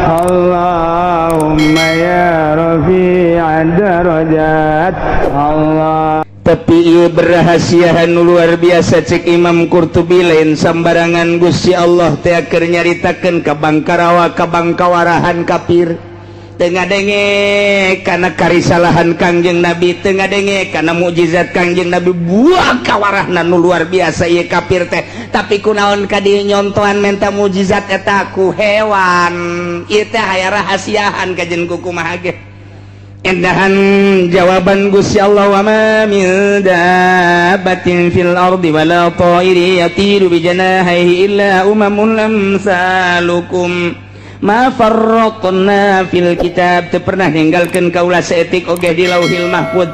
Allahumma ya rafi'ad darajat Allah. Tapi ieu berahasiahan luar biasa cek Imam Qurtubi lain sambarangan Gusti Allah teh keur nyaritakeun ka bangkarawa ka bangkawarahan kafir teu ngadenge kana karisalahan Kangjeng Nabi, teu ngadenge kana mukjizat Kangjeng Nabi, buah kawarahna nu luar biasa ieu kafir teh. Tapi kunaon ka dieu nyontohan menta mukjizat eta ku hewan, ieu teh aya rahasiahan kajen kumaha ge. Endahan jawaban Gusti Allah, wa ma min dabbatin fil ardi wala ta'iri yatiru bi janahihi illa umamun amsalukum ma farratna fil kitab. Teu pernah ninggalkeun kaula saeutik oge di Lauhil Mahfuz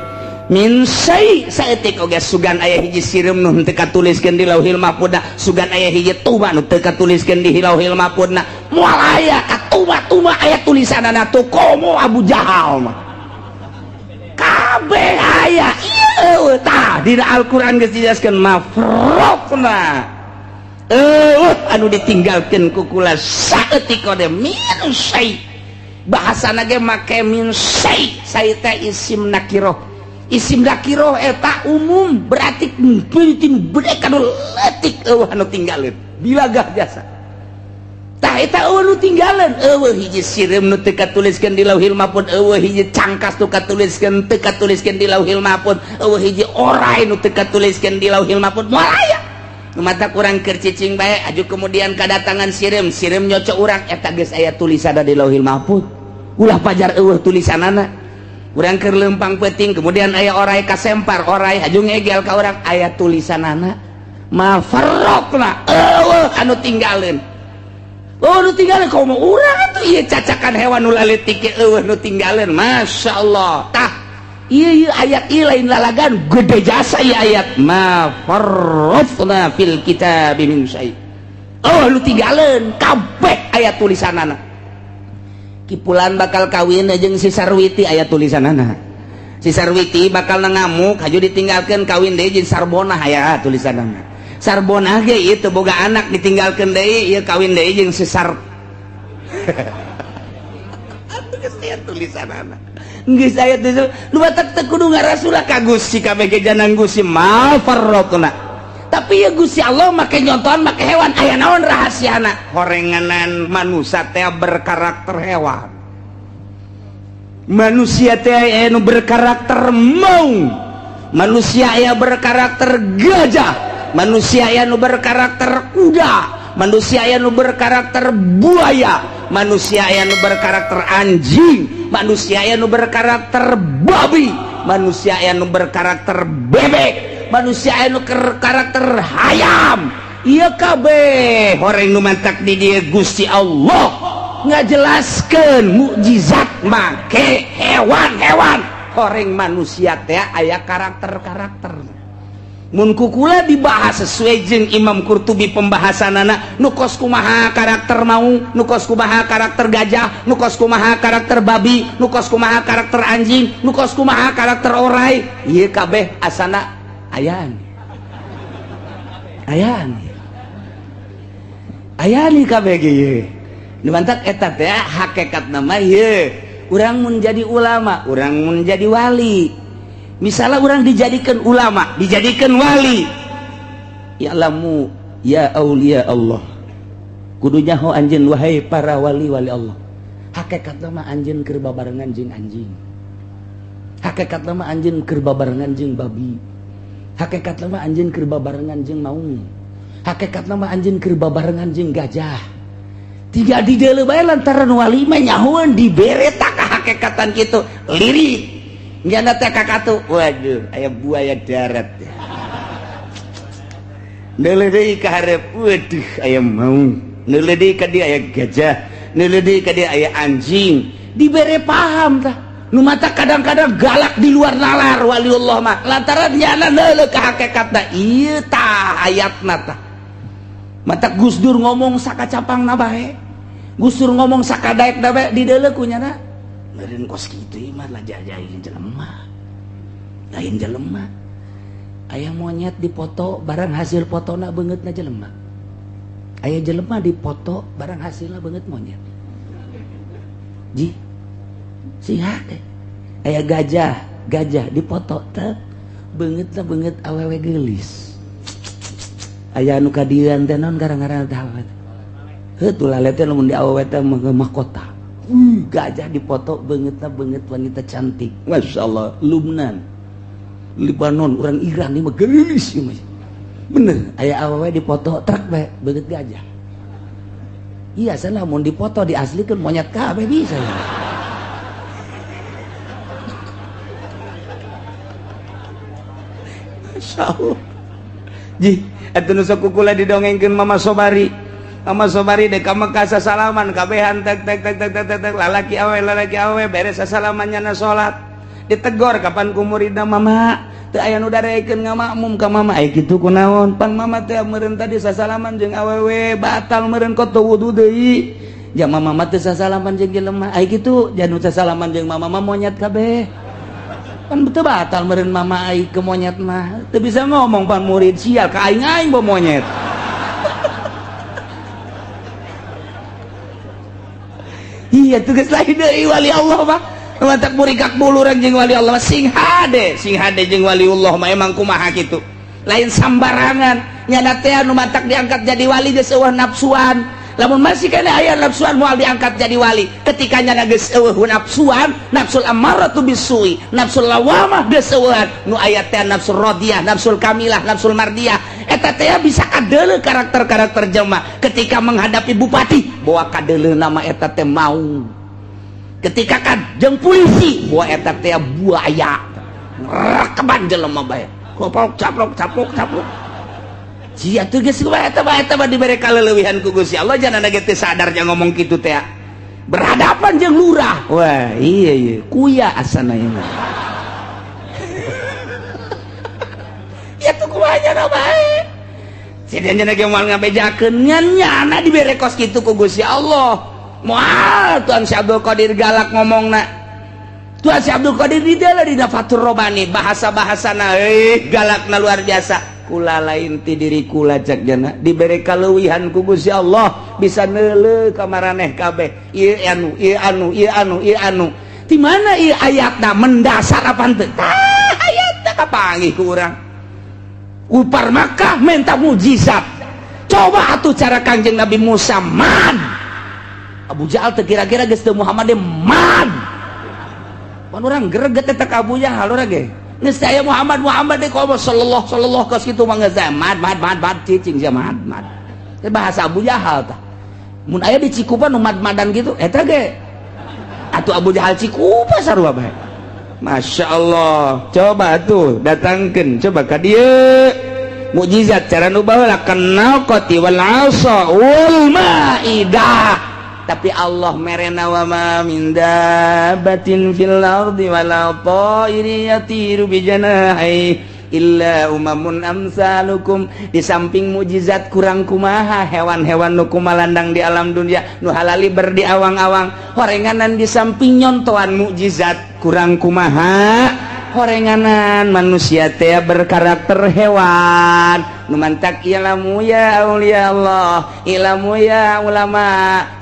min syai saeutik oge sugan aya hiji sireum nu teu katuliskeun di Lauhil Mahfuzna, sugan aya hiji tuba nu teu katuliskeun di Lauhil Mahfuzna, moal aya katuba-tuba aya tulisanana tu komo Abu Jahal mah kabeh aya ieu tah dina Al-Qur'an geus dijelaskeun mafrotna anu ditinggalkeun ku kula saeutik ode min syai. Bahasana ge make min syai, sai teh isim nakirah. Isim nakirah eta umum berarti peuting bede kanu leutik eueuh anu tinggaleun bilagah jasa. Tah eta eueuh nu tinggaleun, eueuh hiji sireum nu teu katuliskeun di Lauhil Mahfuz, eueuh hiji cangkas nu katuliskeun teu katuliskeun di Lauhil Mahfuz, eueuh hiji oray nu teu katuliskeun di Lauhil Mahfuz, moal aya. Mata kurang keur cicing bae aju kemudian kadatangan sireum, sireum nyocok urang eta geus aya tulisanna di Lauhil Mahfuz. Ulah pajar eueuh tulisanana. Urang keur leumpang peuting kemudian aya oray kasempar, oray aju ngegel ka urang aya tulisanana. Ma farraqna eueuh anu tinggaleun. Oh nu tinggalin kau mau urang atuh ieu cacakan hewan nu laletik eueuh nu tinggalin, Masya Allah. Tah ieu ayat ieu lain lalagan gede jasa ieu ayat ma farratna fil kitab min syai. Oh nu tinggalin kabeh ayat tulisanana. Kipulan bakal kawin jeung si Sarwiti ayat tulisanana. Si Sarwiti bakal ngamuk haju ditinggalkeun kawin deui jeung Sarbona aya tulisanana. Sarbona ge itu boga anak ditinggalkeun deui ieu kawin deui jeung si Sar. Atuh geus aya tulisanana. Geus aya tulisan nu batak teu kudu ngarasula ka Gusti kabeh ge janang Gusti ma farratna. Tapi ya Gusti Allah make nyontohan make hewan aya naon rahasiana? Horenganan manusia teh berkarakter hewan. Manusia teh aya nu berkarakter maung. Manusia aya berkarakter gajah. Manusia yang berkarakter kuda, manusia yang berkarakter buaya, manusia yang berkarakter anjing, manusia yang berkarakter babi, manusia yang berkarakter bebek, manusia yang berkarakter hayam. Iya kabeh horeng nu mantak di dieu Gusti Allah ngajelaskeun mukjizat make hewan-hewan. Horeng manusia teh aya karakter-karakter. Mun kukula dibahas sesuai jeung Imam Qurtubi pembahasanana nu kos kumaha karakter maung, nu kos kumaha karakter gajah, nu kos kumaha karakter babi, nu kos kumaha karakter anjing, nu kos kumaha karakter oray, ieu kabeh asana ayaan. Ayaan kabeh ge ieu. Nu mantak eta teh hakikatna mah ieu. Urang mun jadi ulama, urang mun jadi wali. Misalnya orang dijadikan ulama, dijadikan wali, ya'lamu ya aulia Allah, kudunya ho anjeun wahai para wali-wali Allah. Hakikatna mah anjeun keur babarengan jeung anjing. Hakikatna mah anjeun keur babarengan jeung babi. Hakikatna mah anjeun keur babarengan jeung maung. Hakikatna mah anjeun keur babarengan jeung gajah. Tiga di deuleu bae lantaran wali mah nyahoeun dibere tak hakikatan kitu lirik. Nyana teh kakatu, waduh, aya buaya darat. Neuleuh deui ka hareup, waduh, aya maung. Neuleuh deui ka dieu aya gajah, neuleuh deui ka dieu aya anjing. Dibere paham tah. Nu mata kadang-kadang galak di luar nalar waliullah mah. Lantaran nyana neuleuh ka hakikatna. Ieu tah ayatna tah. Mata Gus Dur ngomong sakacapangna bae. Gus Dur ngomong sakadaekna bae di deuleuh ku nyana. Meureun kos kitu mah lajajahin jelema. Lain jelema. Aya monyet dipoto barang hasil fotona beungeutna jelema. Aya jelema dipoto barang hasilna beungeut monyet. ji sing hade aya gajah dipoto teh beungeut awewe geulis aya anu kadieuan teh naon garang-garang teh heuh laleh teh lamun di awewe teh mahkota gajah dipoto beungeut wanita cantik masyaallah Lubnan Libanon orang Iran ini mah geulis ieu mah bener aya awewe dipoto trek bae beungeut gajah iya sana mun dipoto diaslikeun monyet kabeh bisa ya. Masyaallah ji atuh nu sok kukula didongengkeun Mama Sobari dek ka Mekah sasalaman kabehan tek lalaki awe beres sasalaman nyana salat ditegor kapan ku muridna mama teu aya nu darekeun ngamakmum ka mama aya kitu kunaon pan mama teh meureun tadi sasalaman jeung awewe batal meureun koto wudu deui jama mama teh sasalaman jeung jelema aya kitu janu sasalaman jeung mama monyet kabeh pan betul batal meureun mama ai ke monyet mah teu bisa ngomong pan murid sial ka aing bae monyet iya tugas lain deui wali Allah mah mantak murikak bulurang jeung wali Allah sing hade jeung waliullah mah emang kumaha kitu lain sambarangan nyana teh anu mantak diangkat jadi wali geus eueuh nafsuan lamun masih kana aya nafsuan moal diangkat jadi wali ketika nyana geus eueuh nafsuan nafsul ammaratu bisui nafsul lawamah geus eueuhan nu aya teh nafsul radiyah nafsul kamilah nafsul mardiyah eta teh bisa kadeuleu karakter jelema ketika menghadapi bupati bawa kadeuleu nama eta teh maung ketika kajeng polisi bawa eta teh buaya rekeban jelema bae caplok sia teu geus eta mah dibere kaleulewihan ku Gusti Allah jangan ge teu sadar jeung ngomong kitu teh berhadapan jeung lurah wah iya kuya asana ieu ya tuh kumaha nya bae sidan cenah ge moal ngabejakeun nyana dibere kos kitu ku Gusti Allah moal Tuan Si Abdul Qadir galak ngomongna Tuan Si Abdul Qadir di dalam dina Fathur Robani bahasa-bahasana galakna luar biasa kula lain ti diri kula cak jana diberi kaleuwihan ku Gusti Allah bisa neuleuh ka maraneh kabeh ieu anu di mana ieu ayatna mendasar apa teu ayatna kapanggih ku urang upar Makkah minta mujizat coba atuh cara Kangjeng Nabi Musa man Abu Jahal teh kira-kira geus teu Muhammad teh man pan urang greget eta ka Abu Jahal urang ge geus aya Muhammad teh komo sallallahu ka kitu mah geus mad cicing sia mad teh bahasa Abu Jahal tah mun aya di Cikupa nu mad-madan gitu eta ge atuh Abu Jahal Cikupa sarua bae Masya Allah coba tuh datangkeun coba ka dieu mukjizat cara nu baheula kenal qati wal asa wal maidah tapi Allah merena wa ma min dabbatin fil ardi wala ta'iri yatiru bi janahi illa umamun amsalukum di samping mukjizat kurang kumaha hewan-hewan nu kumalandang di alam dunia nu halali berdi awang-awang horenganan di samping nyontoan mukjizat kurang kumaha horenganan manusia teh berkarakter hewan nu mantak ilmu ya aulia Allah ilmu ya ulama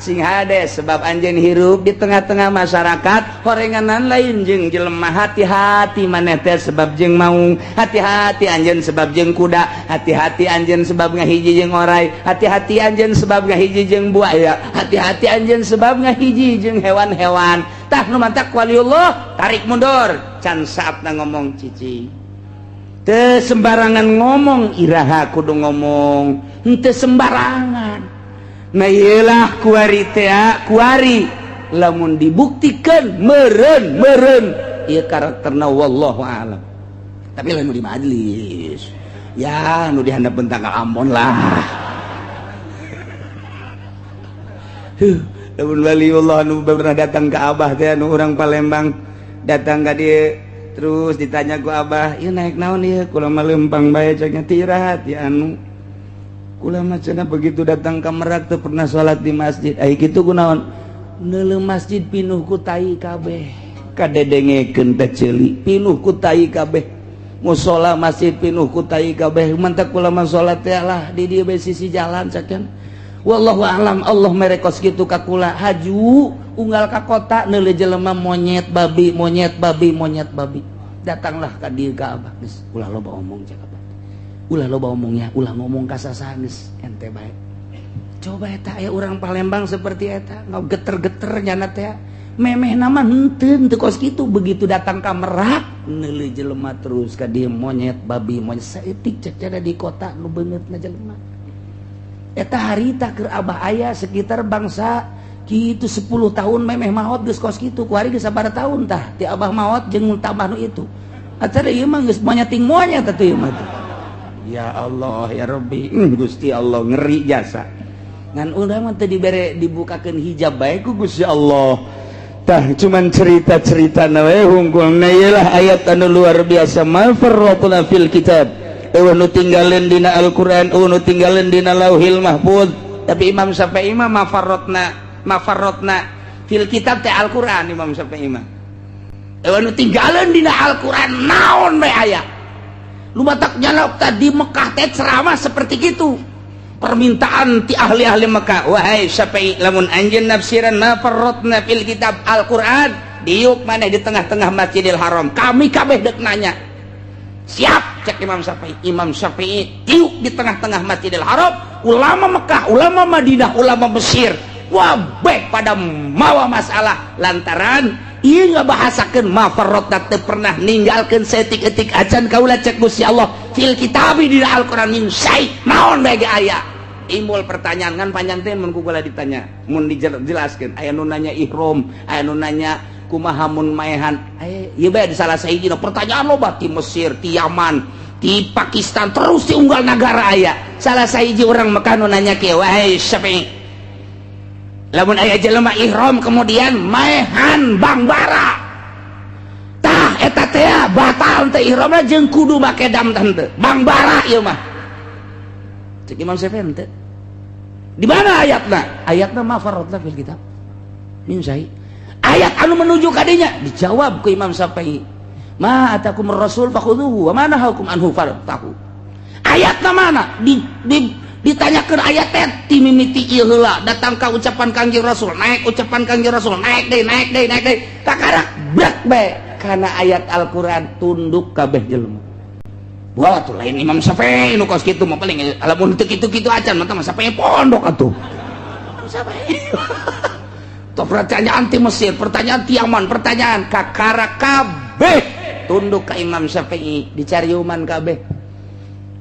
sing hade sebab anjeun hirup di tengah-tengah masyarakat horenganan lain jeung jelema hati-hati maneh teh sebab jeung maung hati-hati anjeun sebab jeung kuda hati-hati anjeun sebab ngahiji jeung orai hati-hati anjeun sebab ngahiji jeung buaya hati-hati anjeun sebab ngahiji jeung hewan-hewan tah nu mantak waliullah tarik mundur can saatna ngomong cici teu sembarangan ngomong iraha kudu ngomong henteu sembarangan nah ieulah kuari teh kuari lamun dibuktikan meureun ieu karakterna wallahu a'lam tapi lain nu di majlis ya nu di handap bentang ka Ambon lah lamun waliullah nu pernah datang ke Abah teh anu urang Palembang datang ka dieu terus ditanya ku Abah ieu naik naon ieu kula mah leumpang bae ceknya tirahat ya anu kula mah cenah begitu datang ka Merak teu pernah salat di masjid ai kitu kunaon neuleuh masjid pinuh ku tai kabeh kadedengekeun teh ceuli pinuh ku tai kabeh mushola masjid pinuh ku tai kabeh mantak kula mah salat teh lah di dieu bae sisi jalan ceknya wallahu a'lam. Allah merekos gitu ka kula haju unggal ka kota neuleuh jelema monyet babi datanglah ka dieu ka abah geus ulah loba omong cek abah ulah loba omong ya ulah ngomong ka sasaha geus ente bae coba eta aya urang Palembang seperti eta geter-geter nyana teh memeh nama henteu teu kos kitu begitu datang ka Merak neuleuh jelema terus ka dieu monyet babi monyet saeutik cek cara di kota nu beungeutna jelema eta harita keur abah aya sekitar bangsa kitu 10 tahun memeh maot geus kos kitu ku hari geus sabaraha tahun tah ti abah maot jeung tambah nu itu acara ieu mah geus monyeting monyet atuh ieu mah ya Allah ya Rabbi Gusti Allah ngeri jasa ngan urang mah teu dibere dibukakeun hijab bae ku Gusti Allah tah cuman cerita-cerita we hungkulna ieu lah ayat anu luar biasa ma farratna fil kitab nu tinggalin dina Al-Quran nu tinggalin dina Lauhil Mahfuz tapi Imam Syafi'i mah mafarrotna fil kitab teh Al-Quran Imam Syafi'i mah nu tinggalin dina Al-Quran naon bae aya lu matak nyana tadi Mekah teh ceramah seperti gitu permintaan ti ahli-ahli Mekah wahai Syafi'i lamun anjeun nafsiran mafarrotna fil kitab Al-Quran diuk maneh di tengah-tengah Masjidil Haram kami kabeh deuk nanya siap cek Imam Syafi'i tiuk di tengah-tengah Masjidil Haram ulama Mekah ulama Madinah ulama Mesir wabeh pada mawa masalah lantaran ieu ngabahasakeun mafarrotna teu pernah ninggalkeun saeutik-eutik acan kaula cek Gusti Allah fil kitabi di Al-Qur'an min syai naon bae aya imbul pertanyaan kan panjang teh mun kula ditanya mun dijelaskeun aya nu nanya ihram aya nu nanya kumaha mun maehan ieu bae di salah sahijina pertanyaan loba ti Mesir ti Yaman ti Pakistan terus ti unggal negara aya salah sahiji urang Mekah nu nanya kieu wahai Syafi'i lamun aya jelema ihram kemudian maehan Bang Bara tah eta teh batal teh ihramna jeung kudu make dam teh Bang Bara ieu mah cek Imam Syafi'i teh di mana ayatna mafarratna fil kitab min syai ayat anu menuju kadinya dijawab ku Imam Syafi'i ma atakum rasul fakhudhuhu wa ma nahakum anhu fartahu ayatna mana ditanyakeun ayat teh ti mimiti ieu heula datang ka ucapan Kangjeng Rasul naik ucapan Kangjeng Rasul naik deui kakarak brak bae kana ayat Al-Qur'an tunduk kabeh jelema wah tuh lain Imam Syafi'i nu kos kitu mah paling lamun teu kitu-kitu acan mah Syafi'i pondok atuh Syafi'i toh pertanyaan ti Mesir pertanyaan ti Yaman pertanyaan kakara kabeh tunduk ka Imam Syafi'i dicariuman kabeh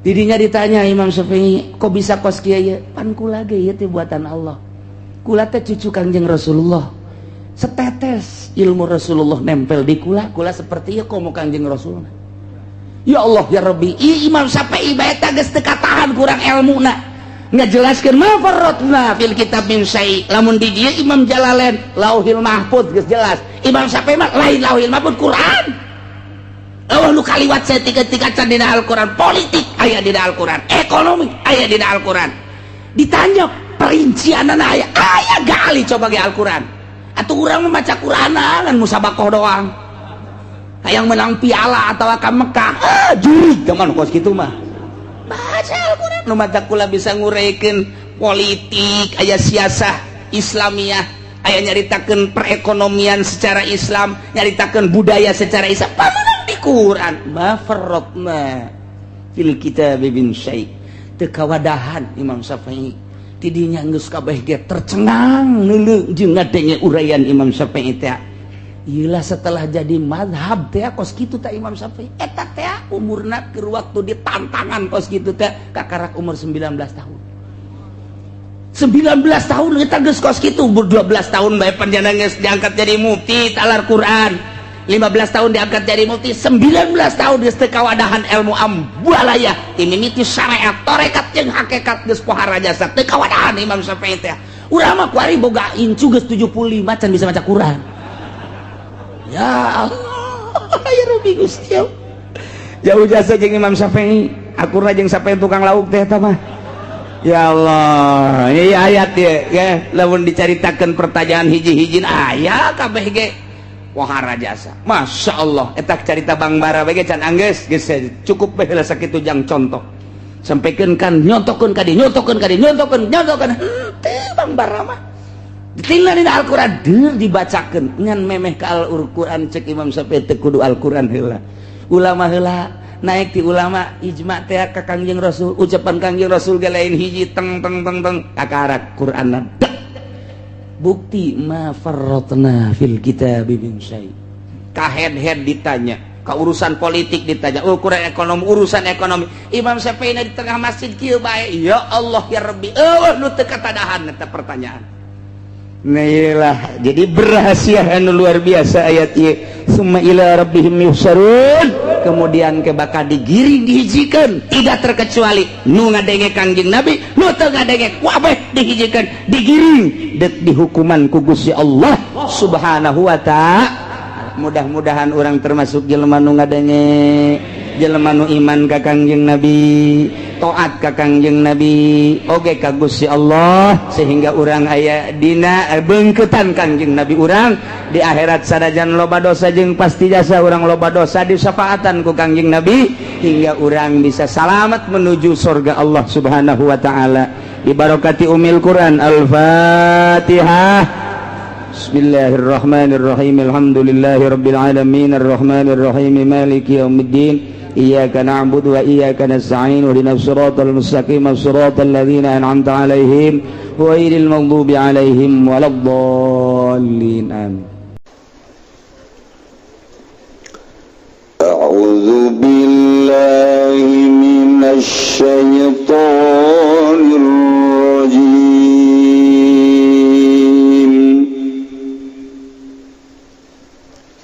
didinya ditanya Imam Syafi'i kok bisa kos kieu ye pan kula ge ieu teh buatan Allah kula teh cucu Kangjeng Rasulullah setetes ilmu Rasulullah nempel di kula seperti ieu komo Kangjeng Rasul ya Allah ya Rabbi Imam Syafi'i bae teh geus teu katahan kurang ilmuna ngajelaskeun mafarratna fil kitab min syai lamun di dieu Imam Jalalain Lauhil Mahfuz geus jelas Imam Syafi'i mah lain Lauhil Mahfuz Quran Allah nu kaliwat saeutik-eutik acan dina Al-Qur'an politik aya dina Al-Qur'an ekonomi aya dina Al-Qur'an ditanya perincianna aya gali coba ge Al-Qur'an atuh urang membaca Qur'anan ngan musabakoh doang hayang menang piala atawa ka Mekah juri zaman kos kitu mah baca Al-Qur'an nu mata kula bisa ngureikeun politik aya siasah Islamiyah aya nyaritakeun perekonomian secara Islam nyaritakeun budaya secara Islam di Quran mafarratna fil kitab bin syai teu kawadahan Imam Syafi'i tidinya geus kabeh ge tercengang neuleuh jeung ngadenge uraian Imam Syafi'i teh ieulah setelah jadi mazhab teh kos kitu teh Imam Syafi'i eta teh umurna keur waktu ditantangan kos kitu teh kakarak umur 19 tahun 19 tahun kita geus kos kitu 12 tahun bae panjenengan geus diangkat jadi mufti talar Quran 15 tahun diangkat jadi mufti 19 tahun geus teu kawadahan ilmu ambualaya ti mimiti syariat tarekat jeung hakikat geus pohara jasa teu kawadahan Imam Syafi'i teh urang mah kuari boga incu geus 75 can bisa maca Quran ya Allah ya Rabbi Gusti jauh jasa jeung Imam Syafi'i akurna jeung Syafi'i tukang lauk teh eta mah ya Allah ini ayat ya lamun dicaritakeun pertanyaan hiji-hijin aya kabeh ge wahara jasa Masya Allah etak carita Bang Bara bege can anggeus geus cukup bae heula sakitu jang contoh sampaikan kan nyontokeun ka dieu nyontokeun teu Bang Barama ditinggal dina Al-Qur'an deur dibacakeun ngan memeh ka Al-Qur'an cek Imam Syafi'i teu kudu Al-Qur'an heula ulama heula naik ti ulama ijma teh ka Kangjeng Rasul ucapan Kangjeng Rasul ge lain hiji teng kakarak Qur'anna bukti ma farratna fil kitabi min syai ka head ditanya ka urusan politik ditanya ukuran ekonomi urusan ekonomi Imam Syafi'i di tengah masjid kieu bae ya Allah ya Rabbi nu teu katadahan eta pertanyaan nah jadi berhasil anu luar biasa ayat ieu summa ila rabbihim yuhsarun kemudian ke bakal digiring dihijikan tidak terkecuali nu ngadenge Kangjeng Nabi nu teu ngadenge kabeh dihijikan digiring di hukuman ku Gusti Allah Subhanahu wa ta'ala mudah-mudahan orang termasuk jelema nu ngadenge jelema nu iman ka Kangjeng Nabi taat ka Kangjeng Nabi oge ka Gusti Allah sehingga urang aya dina beungkeutan Kangjeng Nabi urang di akhirat sadajan loba dosa jeung pasti jasa urang loba dosa disafaatan ku Kangjeng Nabi hingga urang bisa selamat menuju surga Allah Subhanahu wa taala bi barokati umil Quran Al-Fatihah. Bismillahirrahmanirrahim. Alhamdulillahirabbil alamin arrahmanirrahim maliki yaumiddin. Iyyaka na'budu wa iyyaka nasta'in ihdinas siratal mustaqim siratal ladzina an'amta 'alaihim ghairil maghdubi 'alaihim waladdallin. Amin. A'udzu billahi minasy syaithanir rajim.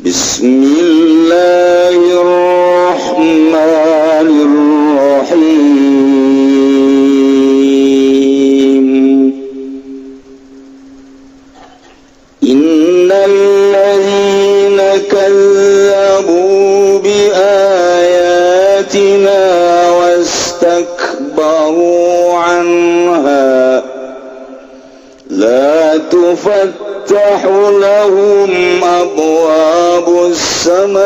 Bismillahirrahmanirrahim. Innal ladzina kazzabu bi ayatina wastakbaru anha la tufattahu lahum abwabus samaa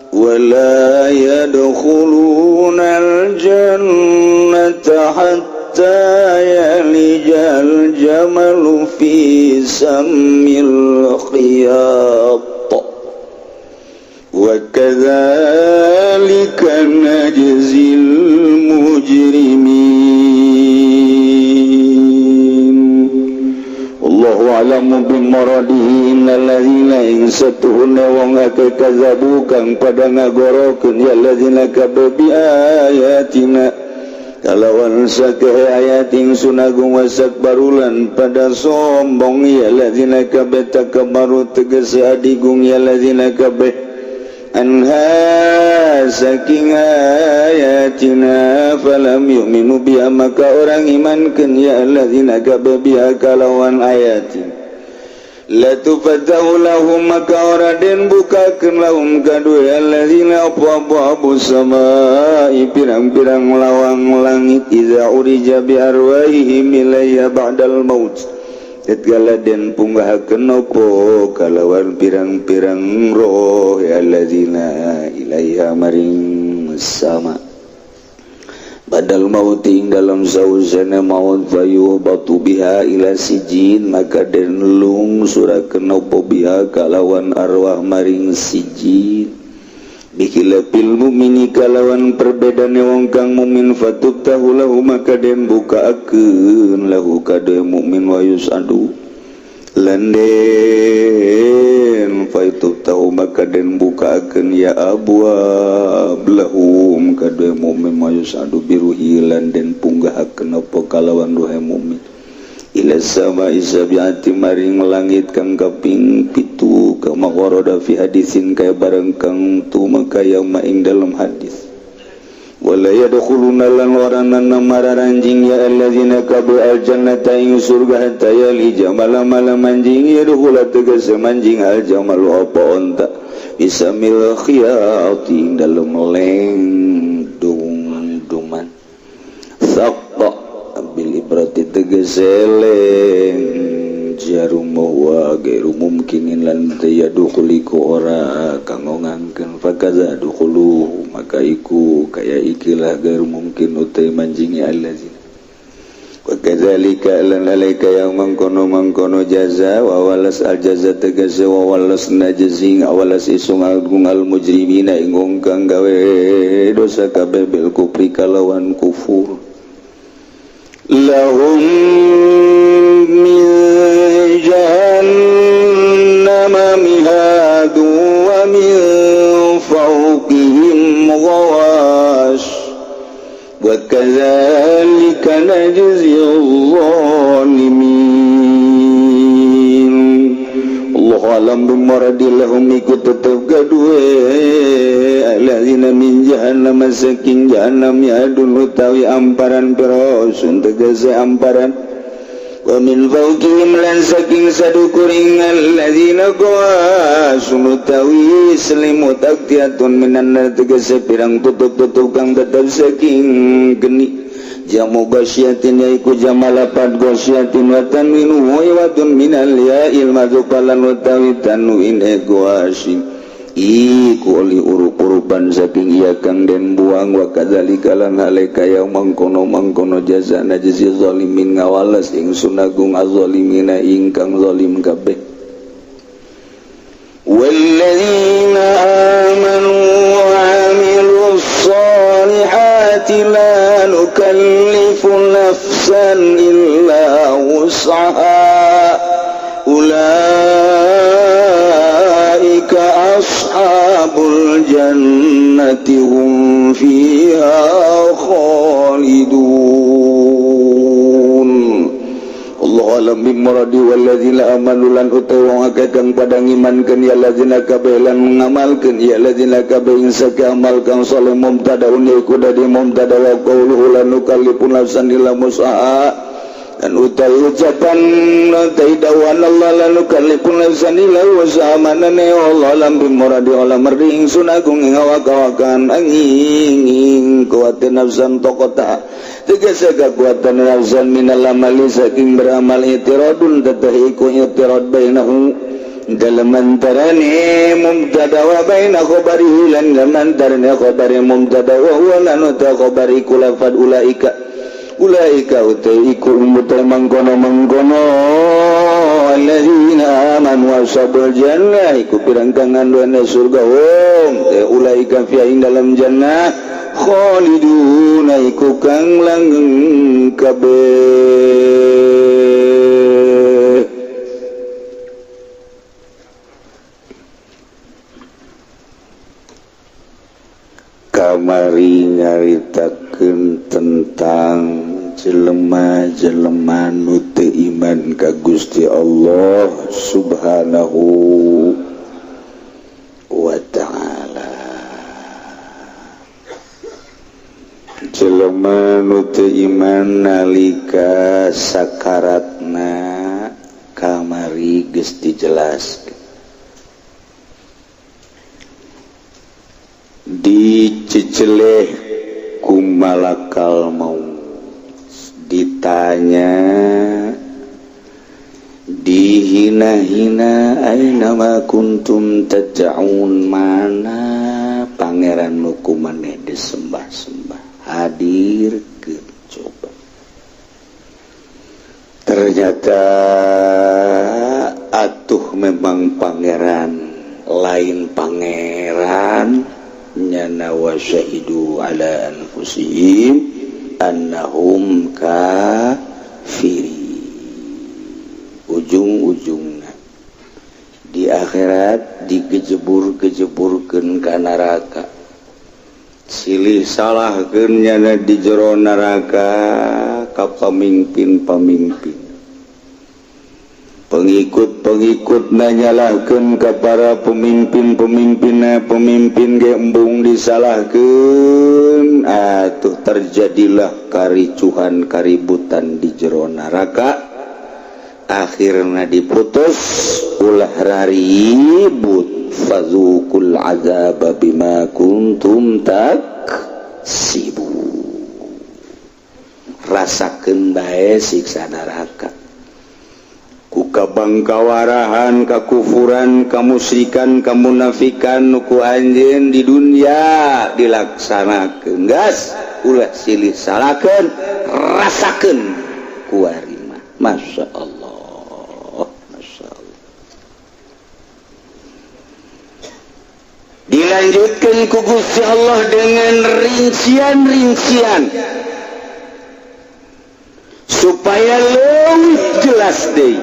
wa la yadkhulunal jannata hatta yalijal jamalu fi sammil khiyat wa kadzalika najzil mujrimin. Wallahu a'lamu bimaradihi. Innal ladzina insatuhunna wong akeh kazabu kang pada ngagorokeun ya ladzina kabebi ayatina kalawan sakeh ayat ingsun agung wasak barulan pada sombong ya ladzina kabeh takbaru tegese adigung ya ladzina kabeh anha saking ayatina falam yu'minu biha maka orang imankeun ya ladzina kabeh biha kalawan ayatina la tufatahu lahum maka oraden bukakeun lahum kadue alladzina abwabu samai pirang-pirang lawang langit iza urija bi arwahihim ilayya ba'dal maut tatkala den punggahakeun opo kalawan pirang-pirang roh alladzina ilayya maring sama badal mauting dalam sausana maut fayu batu biha ila sijin maka den lung surakeun opo biha kalawan arwah maring sijin bikilapil mukmini kalawan perbedane wong kang mukmin fatubtahu lahu maka den bukaakeun lahu kade mukmin wa yusadu landen faitubtahu maka den bukaakeun ya abwab lahum kade mukmin wa yusadu biruhi landen punggahakeun apa kalawan ruhe mukmin ila samai sabiati maring langit kang kaping 7 kama warada fi hadisin kaya barang kang tumaka yauma ing dalam hadis wala yadkhuluna lan waranana mararanjing ya alladzina kabu aljannata ing surga hatta yalija malam manjing yadkhula tegese manjing aljamal apa onta bisa mil khiyati dalam lengdung-dungan saqqa bil ibrati tegese leng jarum wa gairu mumkinin lan tayadukhliku ora kanggo ngangkeun fakaza dukhulu maka iku kaya ikilah gairu mungkin utai manjingi allazina wa kadzalika lan alaika yang mangkono jaza wa walas al jaza tegese wa walas najzing awalas isung agung al mujrimina ingkang kang gawe dosa kabeh bil kufri kalawan kufur lahum min jahannama mihadu wa min fawqihim ghawash wa kadzalika najziyul zalimin Allahu alam bimaradillahum ikut tetap gadue alladzina min jahannam saking jahannam yadun utawi amparan pirasun tegese amparan wa min fawqihim lan saking sadukuring alladzina qawasun utawi selimut aktiatun minan nar tegese pirang tutup-tutup kang tetep saking geni jamu gosyatin yaiku jamalapat gosyatin wa tanwinu wa wadun minal ya'il madzupalan utawi tanwin gosyatin iku li urup-urupan saking iya kang den buang wa kadzalika lan alaika ya mangkono jaza najzi zalimin ngawalas ingsun agung azzalimina ingkang zalim kabeh walladzina amanu wa amilus solihati la nukallifu nafsan illa wus'aha ulaika ashabul jannati hum fiha khalidun Allah alam bimuradi walladzina amanu lan utawi wong akeh kang padang imankeun ya ladzina kabeh lan ngamalkeun ya ladzina kabeh insaka amal kang saleh mubtadaun iku dadi mubtada wa qauluhu lan nukallifun nafsan illa wus'aha dan utai ucapan utai dawan Allah lalu kalipun nafsan ila wasamanane Allah lam bimuradi Allah merding sunagung ngawak-awakan angin kuatin nafsan tokota tegese kekuatan nafsan minal amali saking beramal itiradun tatahiku itirad bainahu dalam antarane mubtada wa baina khabarihi lan dalam antarane khabari mubtada wa huwa lan uta khabari kulafad ulaika utai iku umutai mangkono alladzina amanu wasabul jannah iku pirangkangan duana surga ulaika fi dalam jannah khaliduna iku kang langgeng kabeh kamari nyaritakeun tentang jelema-jelema nu teu iman ka Gusti Allah Subhanahu wa ta'ala. Jelema nu teu iman nalika sakaratna kamari geus dijelaskeun diceceleh ku malakal maut ditanya dihina-hina aina ma kuntum tad'un mana pangeran nu kumaneh disembah-sembah hadir ke coba ternyata atuh memang pangeran lain pangeran nyana wa syahidu ala anfusihim annahum kafiri ujung-ujungna di akhirat digejebur-gejeburkeun ka neraka silih salahkeun nyana di jero neraka ka pamimpin-pamimpin pengikut-pengikut nanyalahkeun ka para pemimpin ge embung disalahkeun atuh terjadilah karicuhan kaributan di jero neraka akhirna diputus ulah raribut fazukul azab bima kuntum taksibu rasakeun bae siksa neraka kabangkawarahan, kakufuran, kamusyrikan, kamunafikan nuku anjeun di dunia dilaksanakeun gas ulah silih salakeun rasakeun ku ari mah masyaallah masyaallah. Dilanjutkan ku Gusti Allah dengan rincian-rincian supaya lebih jelas deui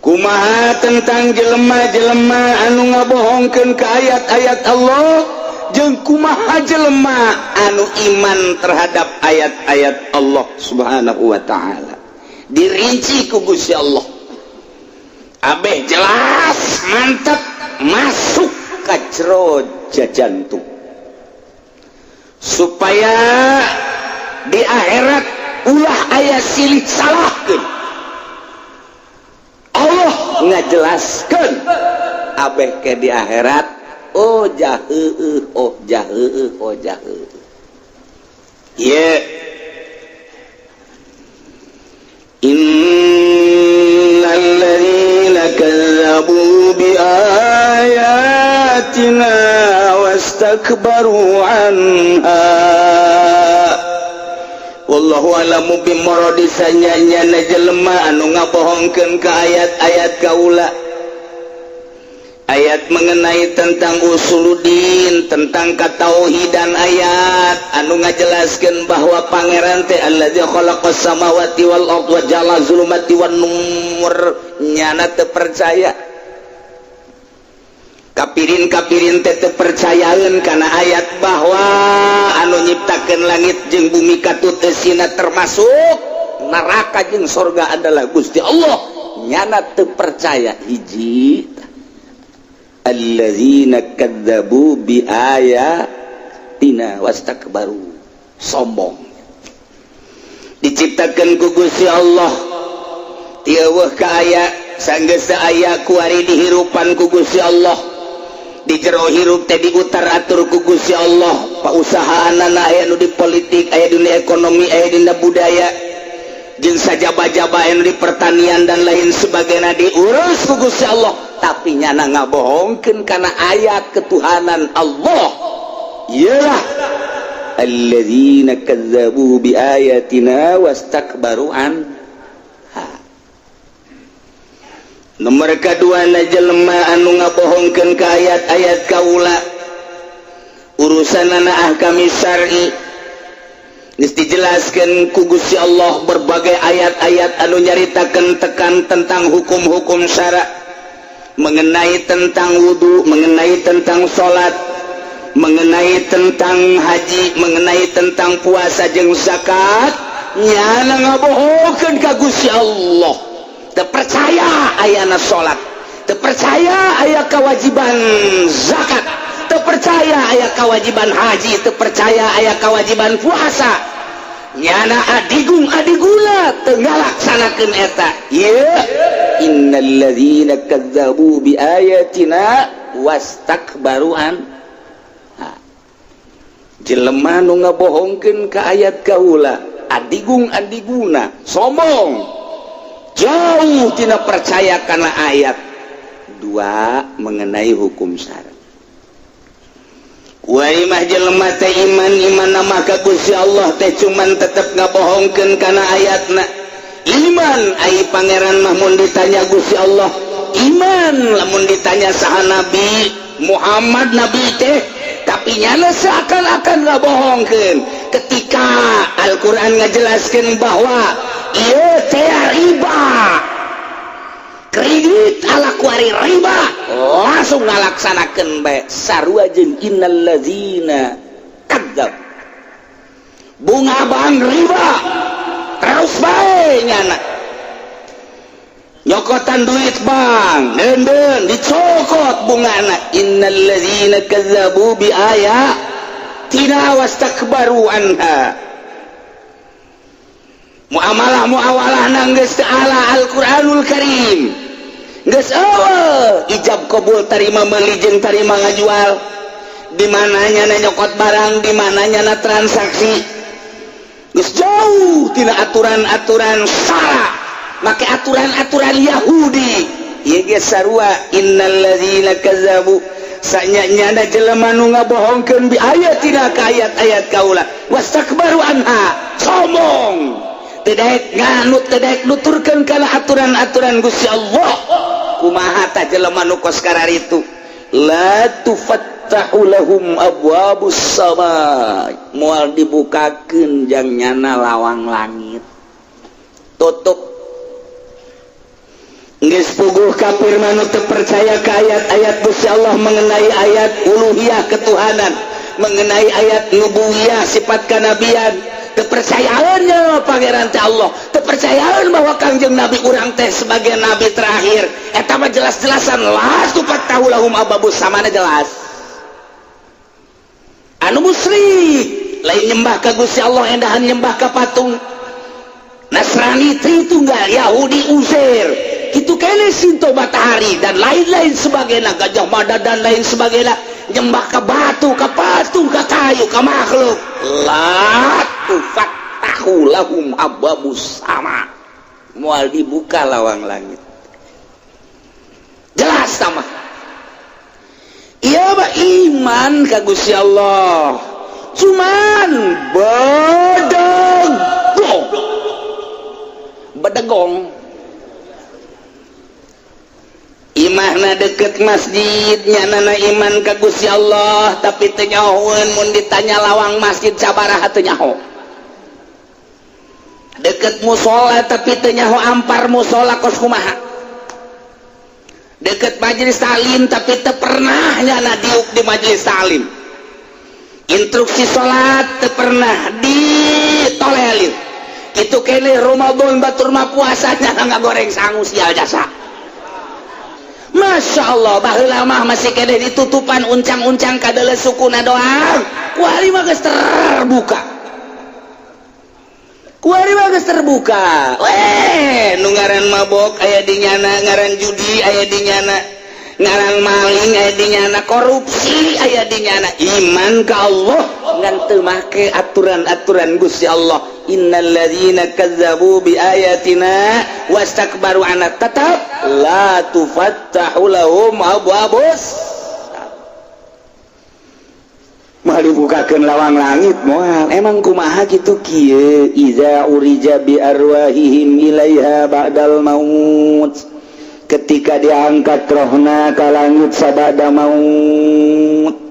kumaha tentang jelema-jelema anu ngabohongkeun ka ayat-ayat Allah jeung kumaha jelema anu iman terhadap ayat-ayat Allah Subhanahu wa taala. Dirinci ku Gusti Allah abeh jelas mantap masuk ka jero jantung supaya di akhirat ulah aya silih salahkeun. Allah ngajelaskeun abeh ke di akhirat oh jaheueuh oh jaheueuh oh jaheueuh ye innal ladzina kazzabu bi ayatina wastakbaru anha wallahu alamu bimuradi sanyanya jelema anu ngabohongkeun ka ayat-ayat kaula ayat mengenai tentang usuluddin tentang katauhidan ayat anu ngajelaskeun bahwa pangeran teh allazi khalaqas samawati wal ardi wa ja'ala zulumati wan nur nyana teu percaya kapirin teh teu percayaeun kana ayat bahwa anu nyiptakeun langit jeung bumi katut eusina termasuk neraka jeung surga adalah Gusti Allah nyana teu percaya hiji alladzina kadzabu bi ayatina wastakbaru sombong diciptakeun ku Gusti Allah tieueuh ka aya sanggeus aya ku ari dihirupan ku Gusti Allah di jero hirup teh diutar atur ku Gusti Allah pausahaanana aya nu di politik aya di ekonomi aya dina budaya jeung sajaba-jaba anu di pertanian dan lain sebagainya diurus ku Gusti Allah tapi nyana ngabohongkeun kana ayat ketuhanan Allah iyalah alladzina kazzabu bi ayatina wastakbaru anha. Nomor kedua na jelema anu ngabohongkeun ka ayat-ayat kaula urusanana ahkam syar'i geus dijelaskeun ku Gusti Allah berbagai ayat-ayat anu nyaritakeun tekan tentang hukum-hukum syara mengenai tentang wudu, mengenai tentang salat, mengenai tentang haji, mengenai tentang puasa jeung zakat nyana ngabohongkeun ka Gusti Allah. Teu percaya ayana salat, teu percaya aya kewajiban zakat, teu percaya aya kewajiban haji, teu percaya aya kewajiban puasa nyana adigung-adiguna teu ngalaksanakeun eta ye innal ladzina kadzabu bi ayatina wastakbaru anha. Jelema nu ngabohongkeun ka ayat kaula adigung-adiguna sombong jauh tidak percaya karena ayat. Dua mengenai hukum syara wa imah jelema teh iman nama ka Gusti Allah teh cuman tetep ngabohongkeun kana ayatna iman ai pangeran mah mun ditanya Gusti Allah iman lamun ditanya saha Nabi Muhammad Nabi teh tapi nyana seakan-akan ngabohongkeun ketika Al-Qur'an ngajelaskeun bahwa ieu teh riba kredit ala kuari riba langsung ngalaksanakeun bae sarua jeung innal ladzina kadzab bunga bank riba terus bae nyana nyokotan duit bank deun dicokot bungana innal ladzina kadzabu bi ayatina wastakbaru anha. Muamalah nanggeus teu ala Al-Qur'anul Karim geus eueuh ijab qabul tarima meuli jeung tarima ngajual di mananya na nyokot barang di mananya na transaksi geus jauh tina aturan-aturan syara make aturan-aturan Yahudi ieu ge sarua innalladzina kazzabu sanyana jelema nu ngabohongkeun bi ayatina ka ayat-ayat kaula wastakbaru anha sombong teu daek nganut teu daek nuturkeun kana aturan-aturan Gusti Allah kumaha tah jelema nu kos kararitu la tufattahu lahum abwabus sama moal dibukakeun jang nyana lawang langit tutup geus puguh kafir manu teu percaya ka ayat-ayat Gusti Allah mengenai ayat uluhiyah ketuhanan mengenai ayat nubuwiyah sifat kanabian teu percayaan nya pangeran teh Allah teu percayaan bahwa Kangjeng Nabi urang teh sebagai nabi terakhir eta mah jelas-jelasan la tufattahu lahum abwabus samana jelas anu musyrik lain nyembah ka Gusti Allah endahan nyembah ka patung Nasrani Tritunggal Yahudi Uzair itu kene Sinto matahari dan lain-lain sebagainya Gajah Mada dan lain sebagainya nyembah ke batu, ke patung, ke kayu, ke makhluk la tufattahu lahum abwabus sama moal dibuka lawang langit jelas sama iya mah iman ka Gusti Allah cuman bedegong imahna deket masjid nyanana iman ka Gusti Allah tapi teu nyahoeun mun ditanya lawang masjid sabaraha teu nyaho deket musola tapi teu nyaho ampar musola kos kumaha deket majelis taklim tapi teu pernah nyana diuk di majelis taklim instruksi salat teu pernah ditolelin itu kene Ramadan batur mah puasanya ngagoreng sangu sial jasa Masya Allah baheula mah masih kene ditutupan uncang-uncang kadele sukuna doang kuari mah geus terbuka nu ngaran mabok aya di nyana ngaran judi aya di nyana ngaran maling aya di nyana korupsi aya di nyana iman ka Allah ngan teu make aturan-aturan Gusti Allah innalladzina kazzabu bi ayatina wastakbaru anha tetap la tufattahu lahum abwabus moal dibukakeun lawang langit moal emang kumaha kitu kieu iza urija bi arwahihim ilaiha ba'dal maut ketika diangkat rohna ka langit sabada maut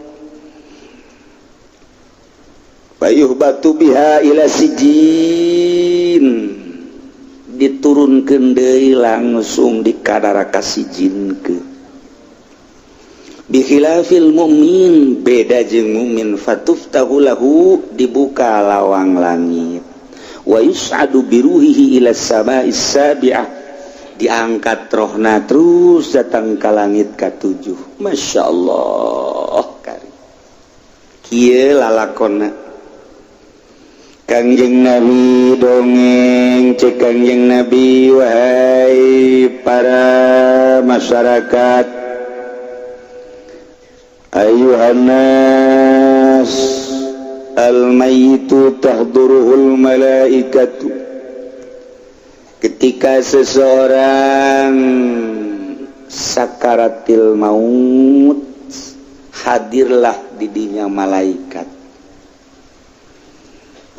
bayuh batu biha ila sijin diturunkeun deui langsung di kadaraka sijinkeun bi khilafil mu'min beda jeung mukmin fatuftahu lahu dibuka lawang langit wa yus'adu biruhihi ila sama'is sabi'ah diangkat rohna terus datang ka langit ka-7 masyaallah kari kieu lalakonna Kangjeng Nabi dongeng cek Kangjeng Nabi wahai para masyarakat ayuhan nas al mayyitu tahduruhul malaikatu ketika seseorang sakaratil maut hadirlah didinya malaikat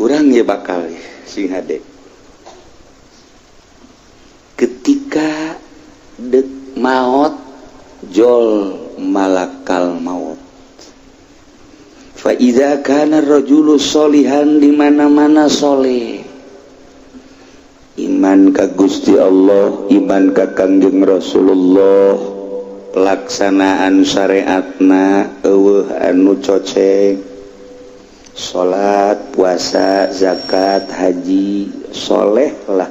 urang ya bakal sing hade ketika dek maut jol malakal maut fa idza kana rajulu sholihan di mana-mana soleh iman ka Gusti Allah iman ka Kangjeng Rasulullah pelaksanaan syariatna eueuh anu cocek salat puasa zakat haji soleh lah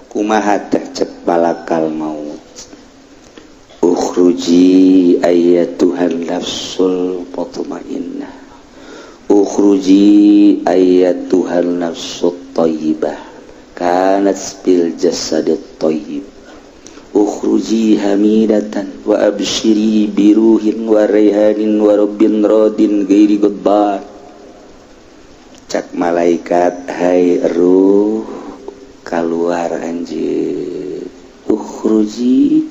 kumaha teh cek balakal maut ukhruji ayyatuhan nafsul mutmainnah ukhruji ayyatuhan nafsut thayyibah kanat bil jasadit thayyib ukhruji hamidatan wa abshiri biruhin wa raihanin wa rabbin radin ghairi ghadban cak malaikat hai ruh keluar anjir ukhruji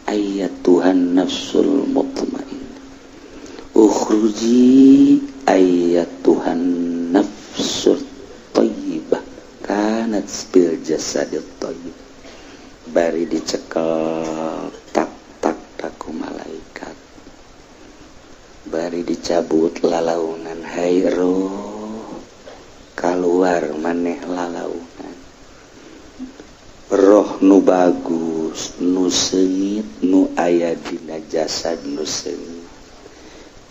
ayat Tuhan nafsul mutmain, ukhruji ayat Tuhan nafsul thayyibah kanat bil jasadit thayyib. Bari dicekel tak ku malaikat, bari dicabut lalaunan, hai roh keluar maneh lalaunan, roh nu bagus nu seungit nu aya dina jasad nu seungit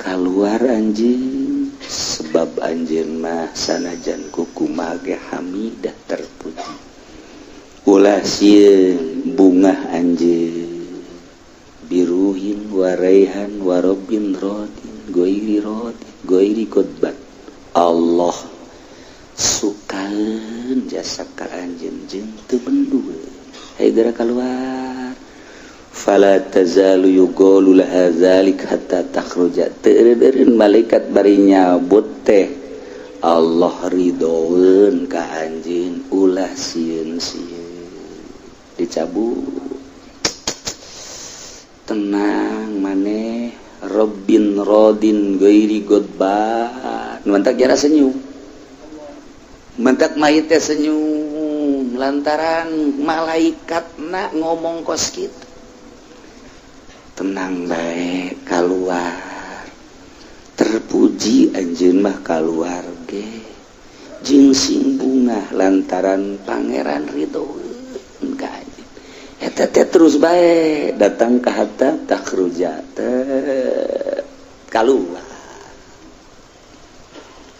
keluar anjeun, sebab anjeun mah sanajan kukumaha ge hamidah terpuji, ulah sieun bungah anjeun biruhin waraihan warobin rodin goiri kodbat Allah sukaeun jasa ka anjeun jeung teu bendueun. Hai gara keluar fala tazalu yuqalu laha dzalik hatta takhruja, teu eureun malaikat bari nyabut teh Allah ridhoeun ka anjeun, ulah sieun-sieun dicabut. Tenang maneh Robbin rodin goiri godban, mantak jara senyum, mantak mayitnya senyum lantaran malaikat nak ngomong kos gitu. Tenang baik keluar, terpuji anjeun mah keluar ge jeung sing bungah lantaran pangeran ridhoeun ka anjeun. Eta teh terus bae datang ka hatta takhruja keluar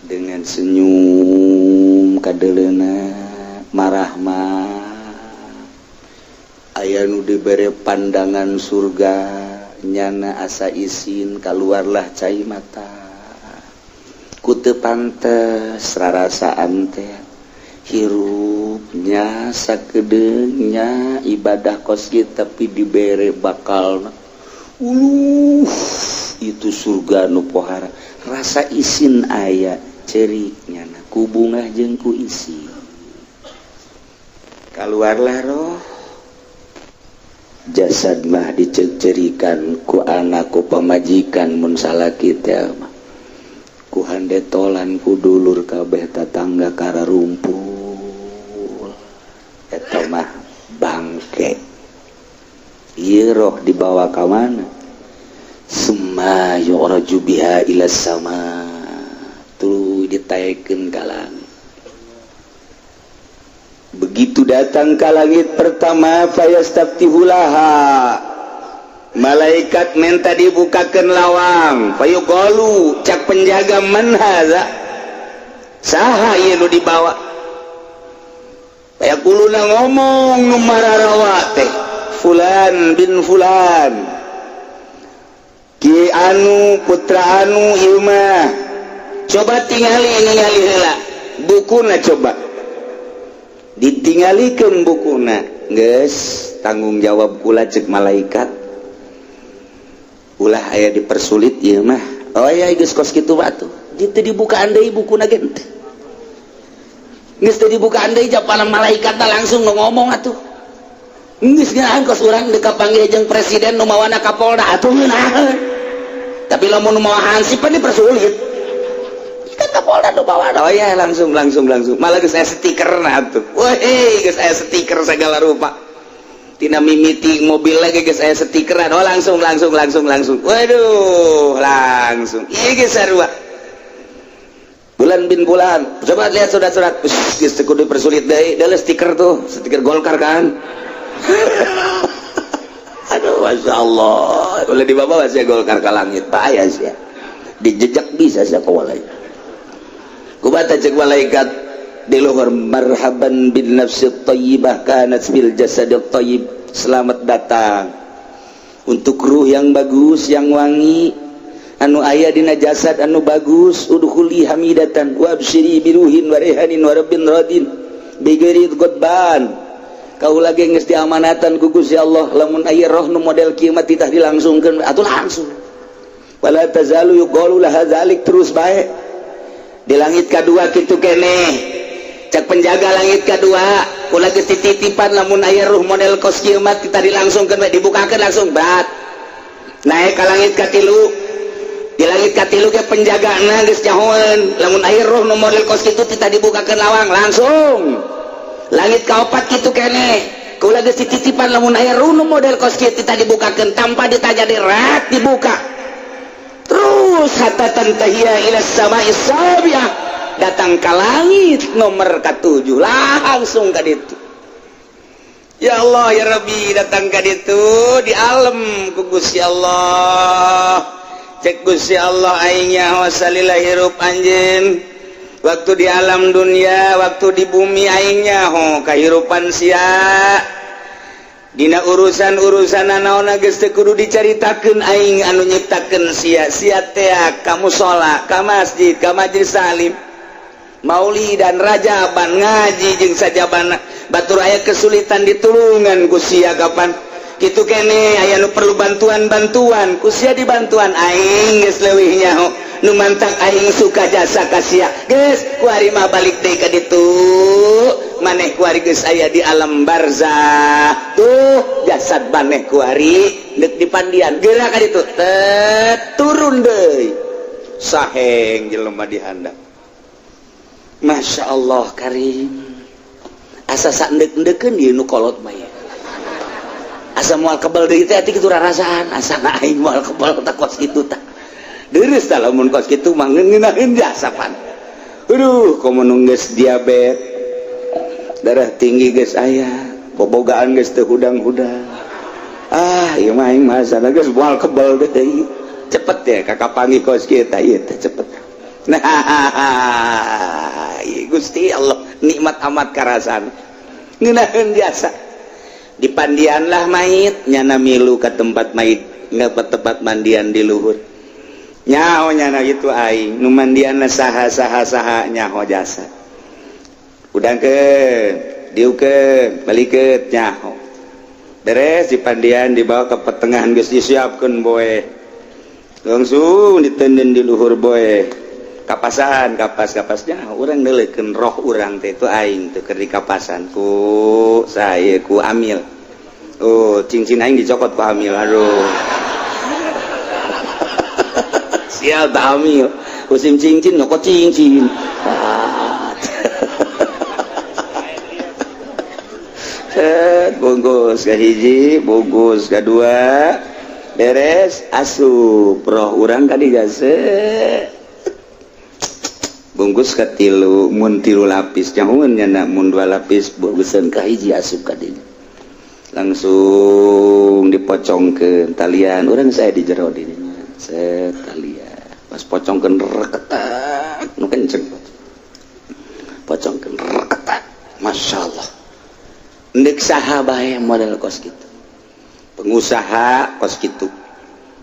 dengan senyum kadeleuna marah aya nu dibere pandangan surga nyana asa isin keluarlah cai mata ku teu pantes rarasaan teh hirupnya sakedeungnya ibadah kos kita tapi dibere bakalna itu surga nu pohara rasa isin aya ceriknya ku bungah jeung ku isi. Keluarlah roh, jasad mah dicerikan ku anak ku pamajikan mun salaki teh mah ku handetolan ku dulur kabeh tatangga kararumpul eta mah bangke. Ieu roh dibawa ka mana? Summa yu'raju biha ila sama, tuluy ditaekeun ka langit. Begitu datang ke langit pertama fayastaftihulaha, malaikat minta dibukakan lawang, fayuqalu cak penjaga man hadza saha ieu nu dibawa, fayaquluna ngomong nu mararawa teh fulan bin fulan ki anu putra anu ieu mah, coba ningali heula bukuna, coba ditingalikeun bukuna, geus tanggung jawab kula cek malaikat. Ulah aya dipersulit ieu mah, oh aya geus kos kitu batu teu dibukaan deui bukuna ge teh, geus teu dibukaan deui japalan malaikatna langsung ngomong atuh, geus ngeunaan kos urang deuk kapanggih jeung presiden nu mawana kapolda atuh ngeunaan, tapi lamun nu mawa hansip pan dipersulit kan kapolda nu bawa, oh ya langsung malah geus aya stikerna atuh, weh geus aya stiker segala rupa tina mimiti mobil lagi geus aya stikeran, oh langsung waduh langsung ieu geus sarua bulan bin bulan, coba lihat surat-surat geus teu kudu persulit deui, da stiker tuh stiker Golkar kan aduh masyaallah ulah dibawa sia Golkar ka langit bahaya sia dijejak bisa sia ka walai kubata cek malaikat di luhur, marhaban bin nafsit thayyibah kanat bil jasadit thayyib, selamat datang untuk ruh yang bagus yang wangi anu aya dina jasad anu bagus, udkhuli hamidatan wa absyiri biruhin wa rihanin wa rabbin radin bighairi ghadban. Kaula ge geus diamanatan ku Gusti Allah, lamun aya roh nu model kieu mah titah dilangsungkeun atuh langsung. Wala tazalu yuqalu laha dzalik, terus bae di langit kedua kitu keneh cak penjaga langit kedua ulah geus titipan lamun aya ruh model kos kieu mah kita dilangsungkeun we dibukakeun langsung bat naik ka langit katilu di langit katilu ge penjagana geus nyahoeun lamun aya ruh nu model kos kitu kita dibukakeun lawang langsung langit kaopat kitu keneh ulah geus titipan lamun aya ruh nu model kos kieu kita dibukakeun tanpa ditajadi rak dibuka terus hatta tantahiya ila samai sabiah datang ke langit nomor ke-7 langsung ke ditu ya Allah ya Rabbi datang ke ditu di alam ku Gusti Allah cek Gusti Allah aingnya wasalillah hirup anjeun waktu di alam dunia waktu di bumi aingnya kahirupan sia dina urusan-urusan naonna geus teu kudu dicaritakeun aing anu nyiptakeun sia teh ka mushola ka masjid ka majelis salim mauli dan rajaban ngaji jeung sajaban batur aya kesulitan ditulungan ku sia kapan kitu kene aya nu perlu bantuan ku sia dibantuan aing geus leuwih nyaho nu mantak aing suka jasa ka sia geus kuari mah balik deui ka ditu maneh kuari geus aya di alam barzah tuh jasad maneh kuari deuk dipandian geura ka ditu turun deui saheng jelema di handap Masya Allah karim asa sakndek-ndekeun ieu nu kolot mah asa moal kebal deui teh ati kitu rarasaan asa aing moal kebal tak kos kitu tah deureus tah lamun kos kitu mah ngeunaheun jasa pan aduh komo nu geus diabetes darah tinggi geus aya bobogaan geus teu hudang-hudang ieu mah aing mah asana geus moal kebal deui cepet ya kakapangi kos kieu tah ieu teh cepet nah Gusti Allah nikmat amat karasan ngeunaheun jasa dipandianlah mayit nyana milu ka tempat mayit nggak tempat mandian di luhur nyaho nyana itu aing nu mandianna saha nyaho jasa udangkeun diukeun balikeun nyaho beres dipandian dibawa ke pertengahan geus disiapkeun boe langsung ditenden di luhur boe kapasan kapas-kapasnya urang neuleukeun roh urang teh itu aing teh keur di kapasan ku saya ku amil cincin aing dicokot ku amil aduh sial tak amil kusim cincin nyokot cincin bungkus ka hiji bungkus kadua beres asup roh urang ka digase bungkus ka tilu mun 3 lapis nyahoeun nya mun 2 lapis bungkusan ka hiji asup ka dieu langsung dipocongkeun talian urang saya di jero dieu set talian pas pocongkeun reketak nu kenceng pocongkeun reketak masyaallah endek saha bae model kos kitu pengusaha kos kitu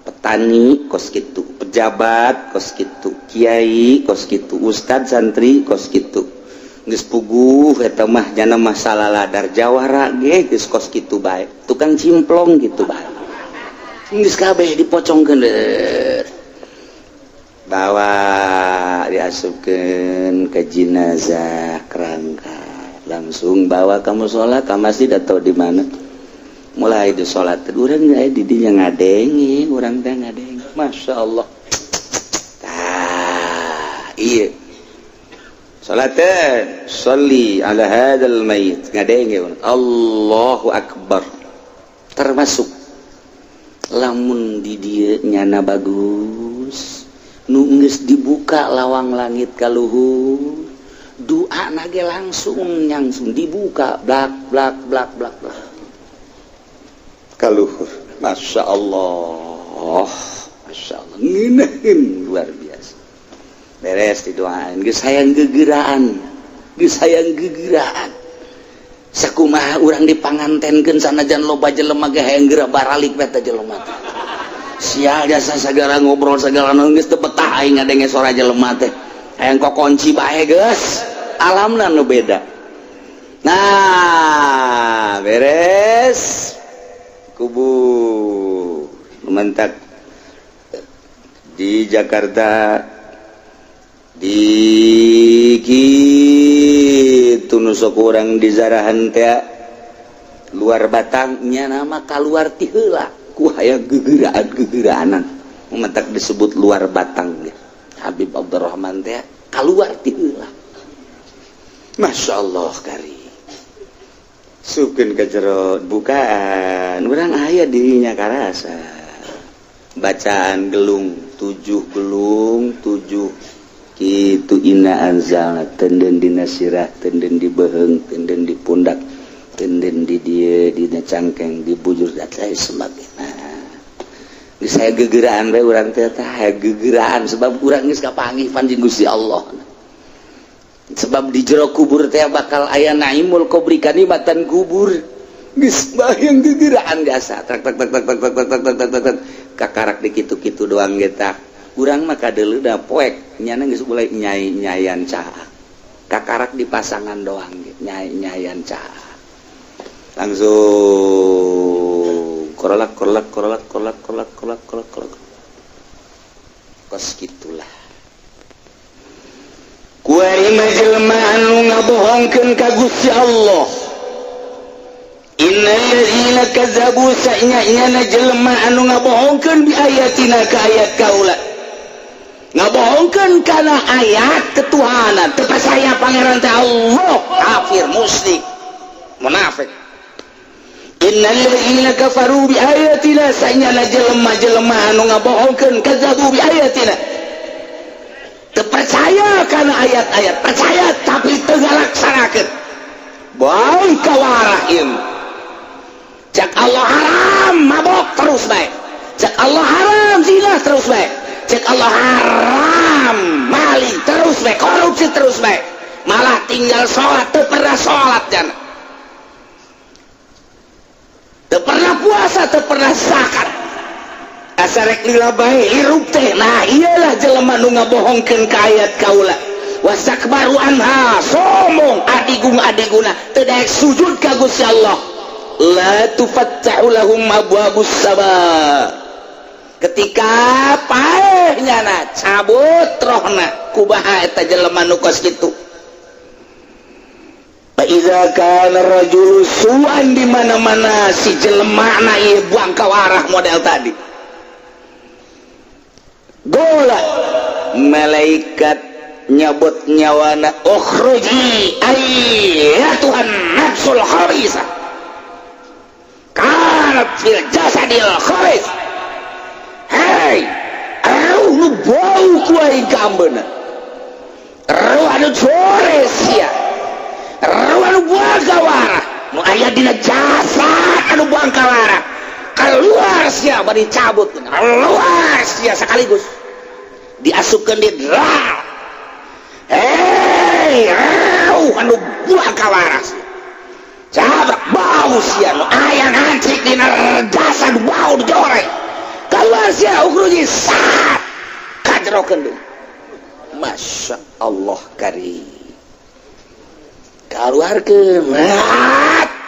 petani kos kitu pejabat kos kitu kiai kos kitu ustad santri kos kitu geus puguh eta mah jana masalah ladar jawara ge geus kos kitu bae tukang cimplong gitu bae geus kabeh dipocongkeun bawa diasupkeun ke jenazah kerangka langsung bawa ka mushola ka masjid atau di mana mulai di sholat urang aya di dinya ngadenge urang teh ngadenge Masya Allah iya sholat sholli ala hadzal mayit ngadenge Allahu akbar termasuk lamun di dieu nyana bagus nu geus dibuka lawang langit ka luhur doa nage langsung dibuka blak blak blak blak blak kaluhur Masya Allah ngeunaheun luar biasa beres didoain geus hayang gegeuraan sakumaha urang dipangantenkeun sanajan loba jelema ge hayang geura baralik we teh jelema teh sia jasa sagala ngobrol sagala nu geus teu betah aing ngadenge suara jelema teh hayang kokonci bae geus alamna nu beda nah beres kubu mentak di Jakarta di gitu nusuk orang di zarahan teh luar batangnya nama keluar ti heula ku aya gegeraan mementak disebut luar batang ya. Habib Abdurrahman teh keluar ti heula. Masyaallah kari sukeun ka jero bukaan urang aya dirinya karasa bacaan gelung 7 kitu inna anzalna tenden dina sirah tenden di beheng tenden di pundak tenden di dieu dina cangkeng di bujur dan lain sebagainya. Geus saya gegeraan bae urang teh gegeraan sebab urang geus kapanggih panjing Gusti Allah. Sebab di jero kubur teh bakal aya naimul qabri kalimatan kubur. Geus bayang gegeraan biasa tak kakarak di kitu-kitu doang eta. Urang mah kadeuleu da poek nyana geus mulai nyai-nyayan caa. Kakarak di pasangan doang nyai-nyayan caa. Langsung korolak kos gitulah. Kuari majelma anu ngabohongkeun ka Gusti Allah. Innal ladzina kadzabu sa'nya jelema anu ngabohongkeun bi ayatina ka ayat kaula. Ngabohongkeun kana ayat ketuhanan, teu percaya pangeran teh Allah, kafir, musyrik, munafik. Innal ladzina kafaru bi ayatina sa'nya jelema anu ngabohongkeun kadzabu bi ayatina. Percaya karena ayat-ayat percaya tapi teu ngalaksanakeun bae kawarahim cak Allah haram mabok terus bae cak Allah haram zina terus bae cak Allah haram maling terus bae korupsi terus bae malah tinggal sholat teu pernah sholat jana teu pernah puasa teu pernah zakat asarek lila bae hirup teh. Nah iyalah jelema nu ngabohongkeun ka ayat kaula wasakbaru anha sombong adiguna teu daek sujud ka Gusti Allah la tufattahu lahum abwabus sabar ketika paehnyana cabut rohna kubaha eta jelema nu kos kitu. Fa iza kana rajul suan di mana-mana si jelema na ieu buang kawarah model tadi bola malaikat nyabut nyawana ukhruji ya Tuhan nafsul khabisa kanat fil jasadil khabis hei lu bau kuai gambena ruanu sore sia ruanu buang kawara nu aya dina jasad anu buang kawara keluar sia bari cabut keluar sia sekaligus diasupkeun di dra anu buang kawaras cabrak bau sia nu aya ngancik dina jasad bau dijore keluar sia ukhruji sat kajrokeun deui. Masya Allah karim kaluarkeun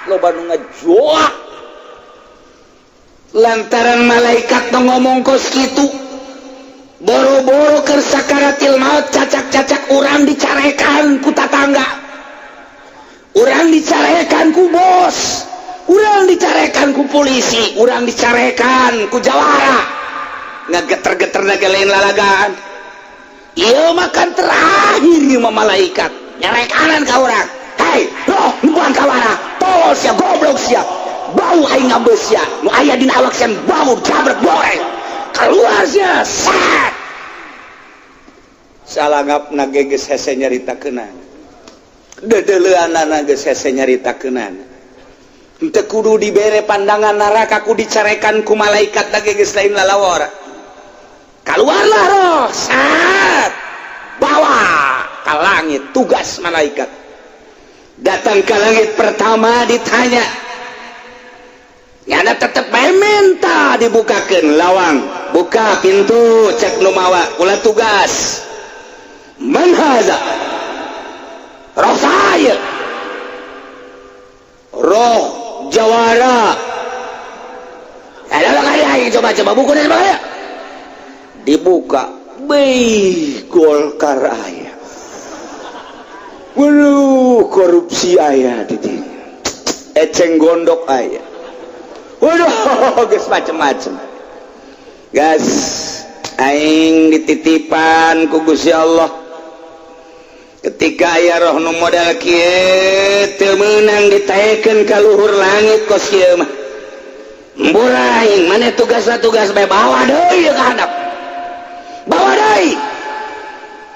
loba nu ngajoak lantaran malaikat nu ngomong kos kitu boro-boro keur sakaratil maut cacak-cacak urang dicarekan ku tatangga urang dicarekan ku bos urang dicarekan ku polisi urang dicarekan ku jawara ngageter-geter nagaleun lalagaan ieu makan terakhir ieu mah malaikat nyarekanan ka urang hei loh buang kawara tol sia goblok sia bau aing ngabeu sia nu aya dina awak sia bau jabret boreng keluar sia sat salangapna geus hese nyaritakeunana dedeleuanana geus hese nyaritakeunana teu kudu dibere pandangan neraka ku dicarekan ku malaikat da geus lain lalawara keluarlah roh sat bawa ka langit tugas malaikat datang ke langit pertama ditanya nyana tetep bae minta dibukakeun lawang buka pintu cek nu mawa ulah tugas man haza roh saya roh jawara ada kali coba buku dari mana dibuka Golkar aya waduh korupsi aya di dieu eceng gondok aya waduh geus macem-macem gas aing dititipan ku Gusti Allah ketika aya roh nu modal kieu teu meunang ditaekeun ka luhur langit kos kieu mah mburaing mane tugas bae bawa deui ka handap bawa deui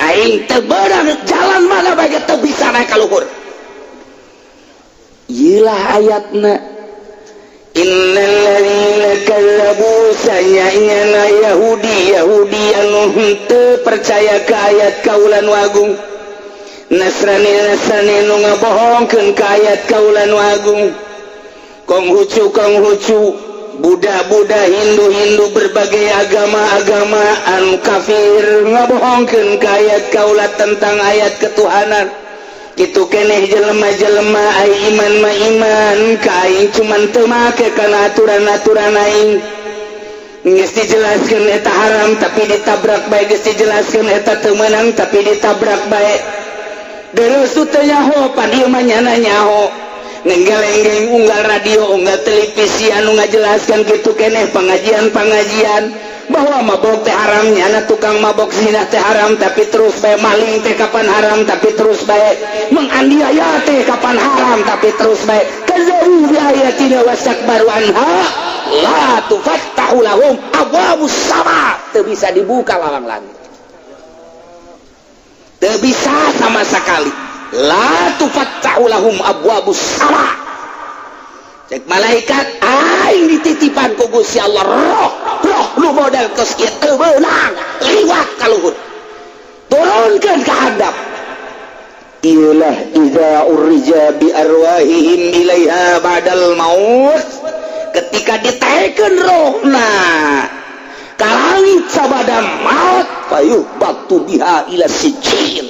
aing teu beunang jalan mana bae teu bisa naek ka luhur ieu lah ayatna innal ladzina kadzabu sayana yahudi anu henteu percaya ka ayat kaulan wagung Nasrani nu ngabohongkeun ka ayat kaulan wagung Konghucu Buddha Hindu berbagai agama anu kafir ngabohongkeun ka ayat kaula tentang ayat ketuhanan kitu keneh jelema-jelema ai iman mah iman ka aing cuman teu make kana aturan-aturan aing geus dijelaskeun eta haram tapi ditabrak bae geus dijelaskeun eta teu meunang tapi ditabrak bae deureuh teu nyaho pan ieu mah nyana nyaho ngenggeleng unggal radio unggal televisi anu ngajelaskeun kitu keneh pengajian bahwa mabok teh haram nyana tukang mabok zina teh haram tapi terus bae maling teh kapan haram tapi terus bae menganiaya teh kapan haram tapi terus bae kadzabu bi ayatina wastakbaru anha la tufattahu lahum abwabus sama teu bisa dibuka lawang langit teu bisa sama sekali la tufattahu lahum abwabus sama cek malaikat aing dititipan ku Gusti Allah roh lu modal kos kieu teu beunang liwat ka luhur turunkeun ka handap iyalah idza urija bi arwahihim ilaiha ba'dal maut ketika ditaekeun rohna ka langit sabada maut fayuhbatu biha ila sijil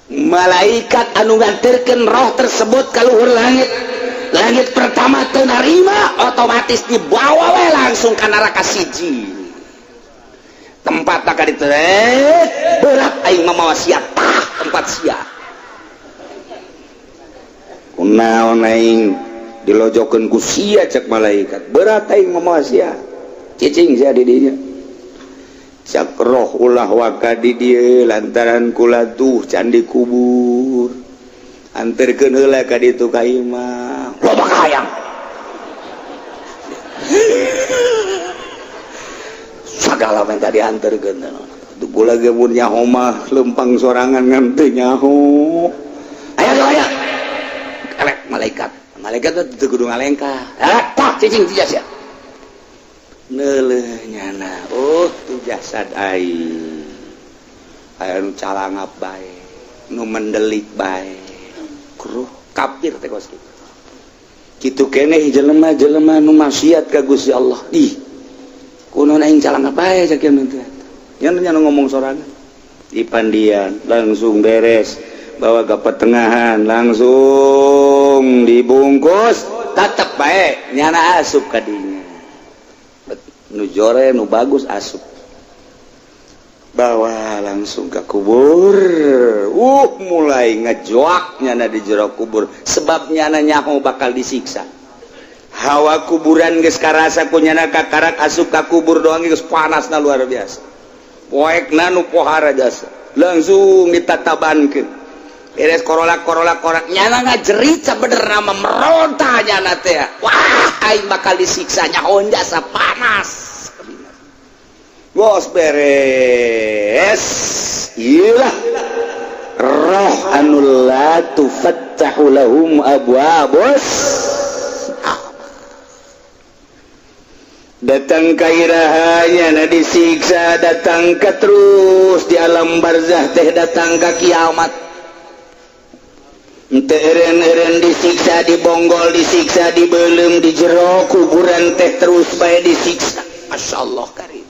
malaikat anu nganterkeun roh tersebut ka luhur langit pertama teu narima otomatis dibawa we langsung ka neraka siji tempat ka ditu berat aing mamawa sia tah tempat sia kunaon aing dilojokeun ku sia cek malaikat berat aing mamawa sia cicing sia di dinya cak roh ulah waka di dieu lantaran kula tuh candi kubur anterkeun heula ka ditu ka imah loba hayang sagala men tadi anterkeun tu kula ge mun nyaho mah lempang sorangan ngan teu nyaho aya elek malaikat teu kudu ngalengkah tak cicing ti sia neuleuh nyana tu jasad aing aya nu calangap bae nu mendelik bae kruh kafir teh kos kitu keneh jelema-jelema nu maksiat ka Gusti Allah ih kunaon aing calangap bae sakieu teh nya ngomong sorangan di pandian langsung beres bawa ke pertengahan langsung dibungkus tetep bae nyana asup ka dinya nu jore nu bagus asup bawa langsung ke kubur mulai ngejoak nyana di jero kubur sebab nyana nyaho bakal disiksa hawa kuburan geus karasa ku nyana kakarak asup ka kubur doang geus panasna luar biasa poekna nu pohara jasa langsung ditatabankeun beres korolak nyana ngajerit sabenerna mah meronta nyana teh wah aing bakal disiksa nyaho jasa panas bos beres iyalah roh anu la tufattahu lahum abwabus datang ka irahanya na disiksa datang ka terus di alam barzah teh datang ka kiamat teu eureun disiksa dibonggol disiksa dibeulem di jero kuburan teh terus bae disiksa masyaallah karim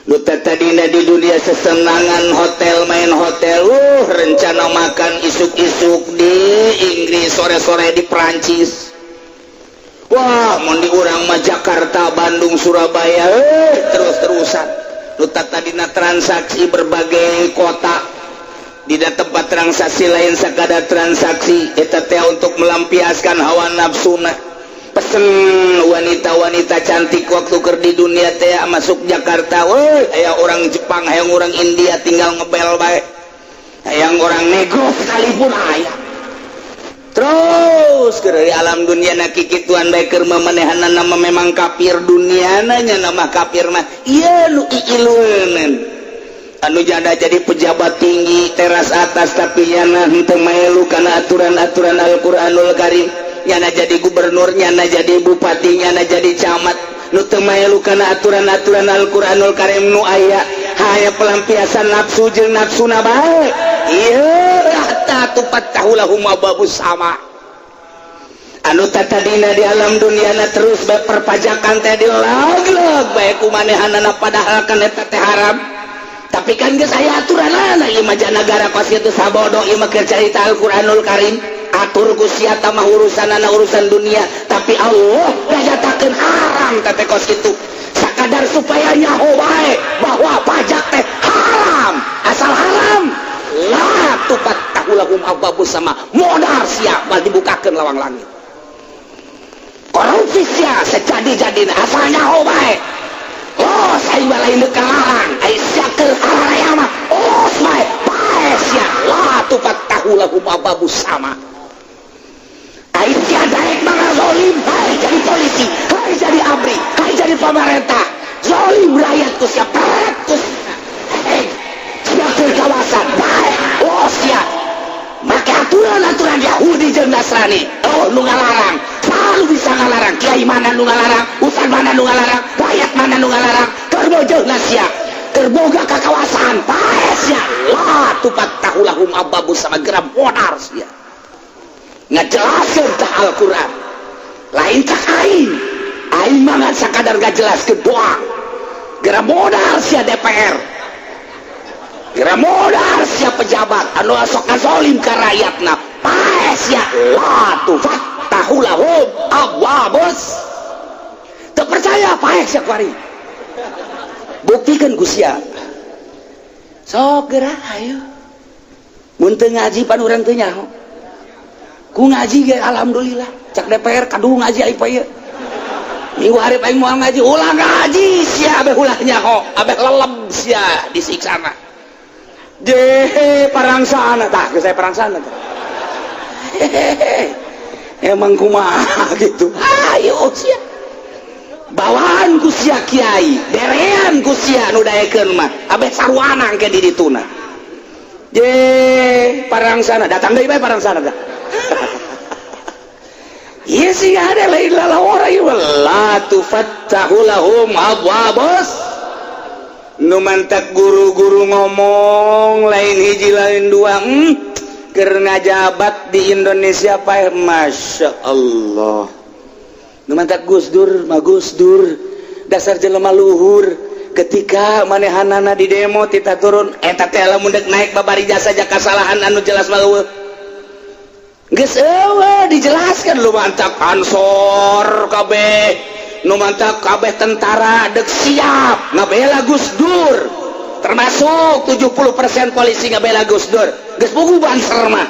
lu tadina di dunia sesenangan hotel main hotel rencana makan isuk-isuk di Inggris sore-sore di Prancis wah mun di urang mah Jakarta Bandung Surabaya terus-terusan lu tadina transaksi berbagai kota tidak tempat transaksi lain sekadar transaksi eta teh untuk melampiaskan hawa nafsuna. Pesen wanita-wanita cantik waktu keur di dunia teh masuk Jakarta, woi aya orang Jepang, hayang orang India tinggal ngebel bae, hayang orang negro sekalipun aya. Terus dari alam dunia na kikituan bae keur mamanehanna nama memang kafir duniana nya nama kafir mah ieu nu iileuneun. Anu jada jadi pejabat tinggi teras atas tapi nyana henteu melu kana aturan-aturan Al-Qur'anul Karim, nyana jadi gubernur, nyana jadi bupati, nyana jadi camat, nu teu melu kana aturan-aturan Al-Qur'anul Karim nu aya hanya pelampiasan nafsu jeung nafsuna bae. Ieu hatta tufattahu lahum abwabus sama. Anu tatadina di alam duniana terus bae perpajakan teh dilag-lag bae kumanehanana padahal kan eta teh haram. Tapi kan geus aya aturanana ieu mah negara pas kitu sabodo ieu mah keur carita Al-Qur'anul Karim. Atur ku sia tah mah urusanana urusan dunia, tapi Allah ngajatakeun haram teh kos kitu. Sakadar supaya nyaho bae bahwa pajak teh haram, asal haram. La tufattahu lahum abwabus sama, modal sia bal dibukakeun lawang langit. Korupsi sia sejadi-jadina asal nyaho bae. Oh, saya balain dekat larang. Aisyah ke arah mah. Oh, saya Aisyah. La tufattahu lahum abwabus sama. Aisyah daek mana zolim. Hai jadi polisi. Hai jadi abri. Hai jadi pemerintah. Zolim rakyat ku siap peretus. Siap ke kawasan. Baik. Oh, siap. Maka aturan-aturan Yahudi dan Nasrani. Oh, nu ngalarang. Selalu bisa ngalarang. Kiai mana nu ngalarang, ustaz mana nu ngalarang, rakyat mana nu ngalarang. Kerbojohna sia, kerboga ka kawasan paes sia. La tufattahu lahum abwabus sama geram modar sia. Ngajelaskeun tah Al-Qur'an. Lain cak aing mah ngan sakadar ngajelaskeun doang. Geram modal sia DPR. Geram modal sia pejabat anu sok ngazolim ka rakyatna. Paes sia. La tufattahu lahum abwabus. Teu percaya paes sia kuari. Buktikan Gusia sok gerak ayo mun teu ngaji pan urang teu nyaho ku ngaji ge alhamdulillah cak DPR kaduh ngaji ai pae minggu hari aing moal ngaji ulah ngaji sia abeh ulah nyaho abeh lelem sia disiksana deh parangsana tah geus saya parangsana tah emang kumaha gitu ayo sia bawaan ku sia kiai derean ku sia nu daekeun mah abeh sarwana engke di dituna je parangsana datang deui bae parangsana tah ieu sih ada lain lalawara ieu la tufattahu lahum abwabus nu mantak guru-guru ngomong lain hiji lain dua keur ngajabat di Indonesia pae masya Allah. Numantak Gus Dur, mah Gus Dur dasar jelema luhur ketika manehanana di demo tita turun eta teh lamun deuk naik babari jasa saja kasalahan anu jelas baleueuh geus eueuh dijelaskan lu mantak ansor kabeh nu mantak kabeh tentara deuk siap ngabela Gus Dur termasuk 70% polisi ngabela Gus Dur geus puguh banser mah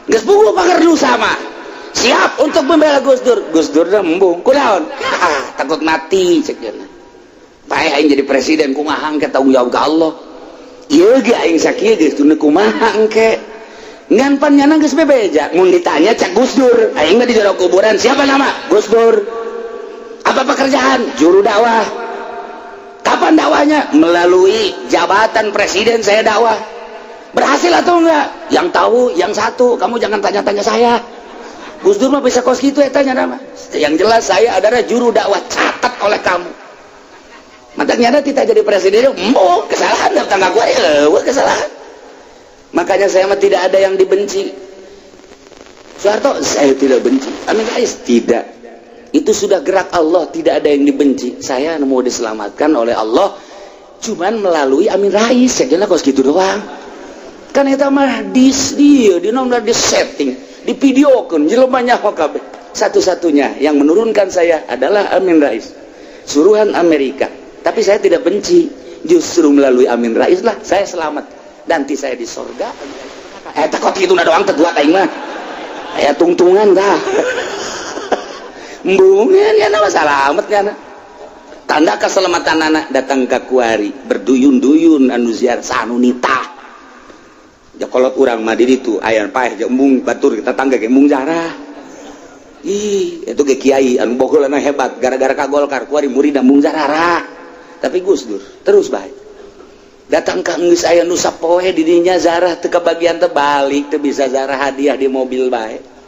geus puguh pangerdu sama siap untuk membela Gus Dur. Gus Dur dah embung kunaon takut mati cekeuna bae aing jadi presiden kumaha engke tanggung jawab ka Allah ieu ge aing sakieu geus teu kumaha engke ngan pan nyana geus bebeja mun ditanya cak Gus Dur aing mah di jero kuburan siapa nama Gus Dur apa pekerjaan juru dakwah kapan dakwahnya melalui jabatan presiden saya dakwah berhasil atau enggak yang tahu yang satu kamu jangan tanya-tanya saya Gus Dur mah bisa kos gitu ya tanya nama. Yang jelas saya adalah juru dakwah catat oleh kamu. Makanya kita jadi presiden, kesalahan tetangga gue kesalahan. Makanya saya mah tidak ada yang dibenci. Soeharto saya tidak benci. Amin Rais tidak. Itu sudah gerak Allah, tidak ada yang dibenci. Saya mau diselamatkan oleh Allah, cuman melalui Amin Rais. Saya jelas kos gitu doang. Kan itu mah di nomor di setting. Di video kun jelema nyaho kabeh satu-satunya yang menurunkan saya adalah Amin Rais suruhan Amerika tapi saya tidak benci justru melalui Amin Rais lah saya selamat nanti saya di surga. Kok gitu doang teguat aing mah. Aya tungtungan dah. Embungeun ya nama salamet nya. Tanda keselamatan anak datang ke kuari berduyun-duyun anu ziarah sanu nitah. Ya kolot urang mah di ditu aya paeh jeung embung batur kita tangga ge embung jarah. Ih, itu ge kiai anu bogohlana hebat gara-gara ka Golkar kuari murid embung jarah. Tapi Gus Dur terus bae. Datang ka geus aya nu sapoe di dinya zarah teu kabagian teh balik teu bisa zarah hadiah di mobil bae.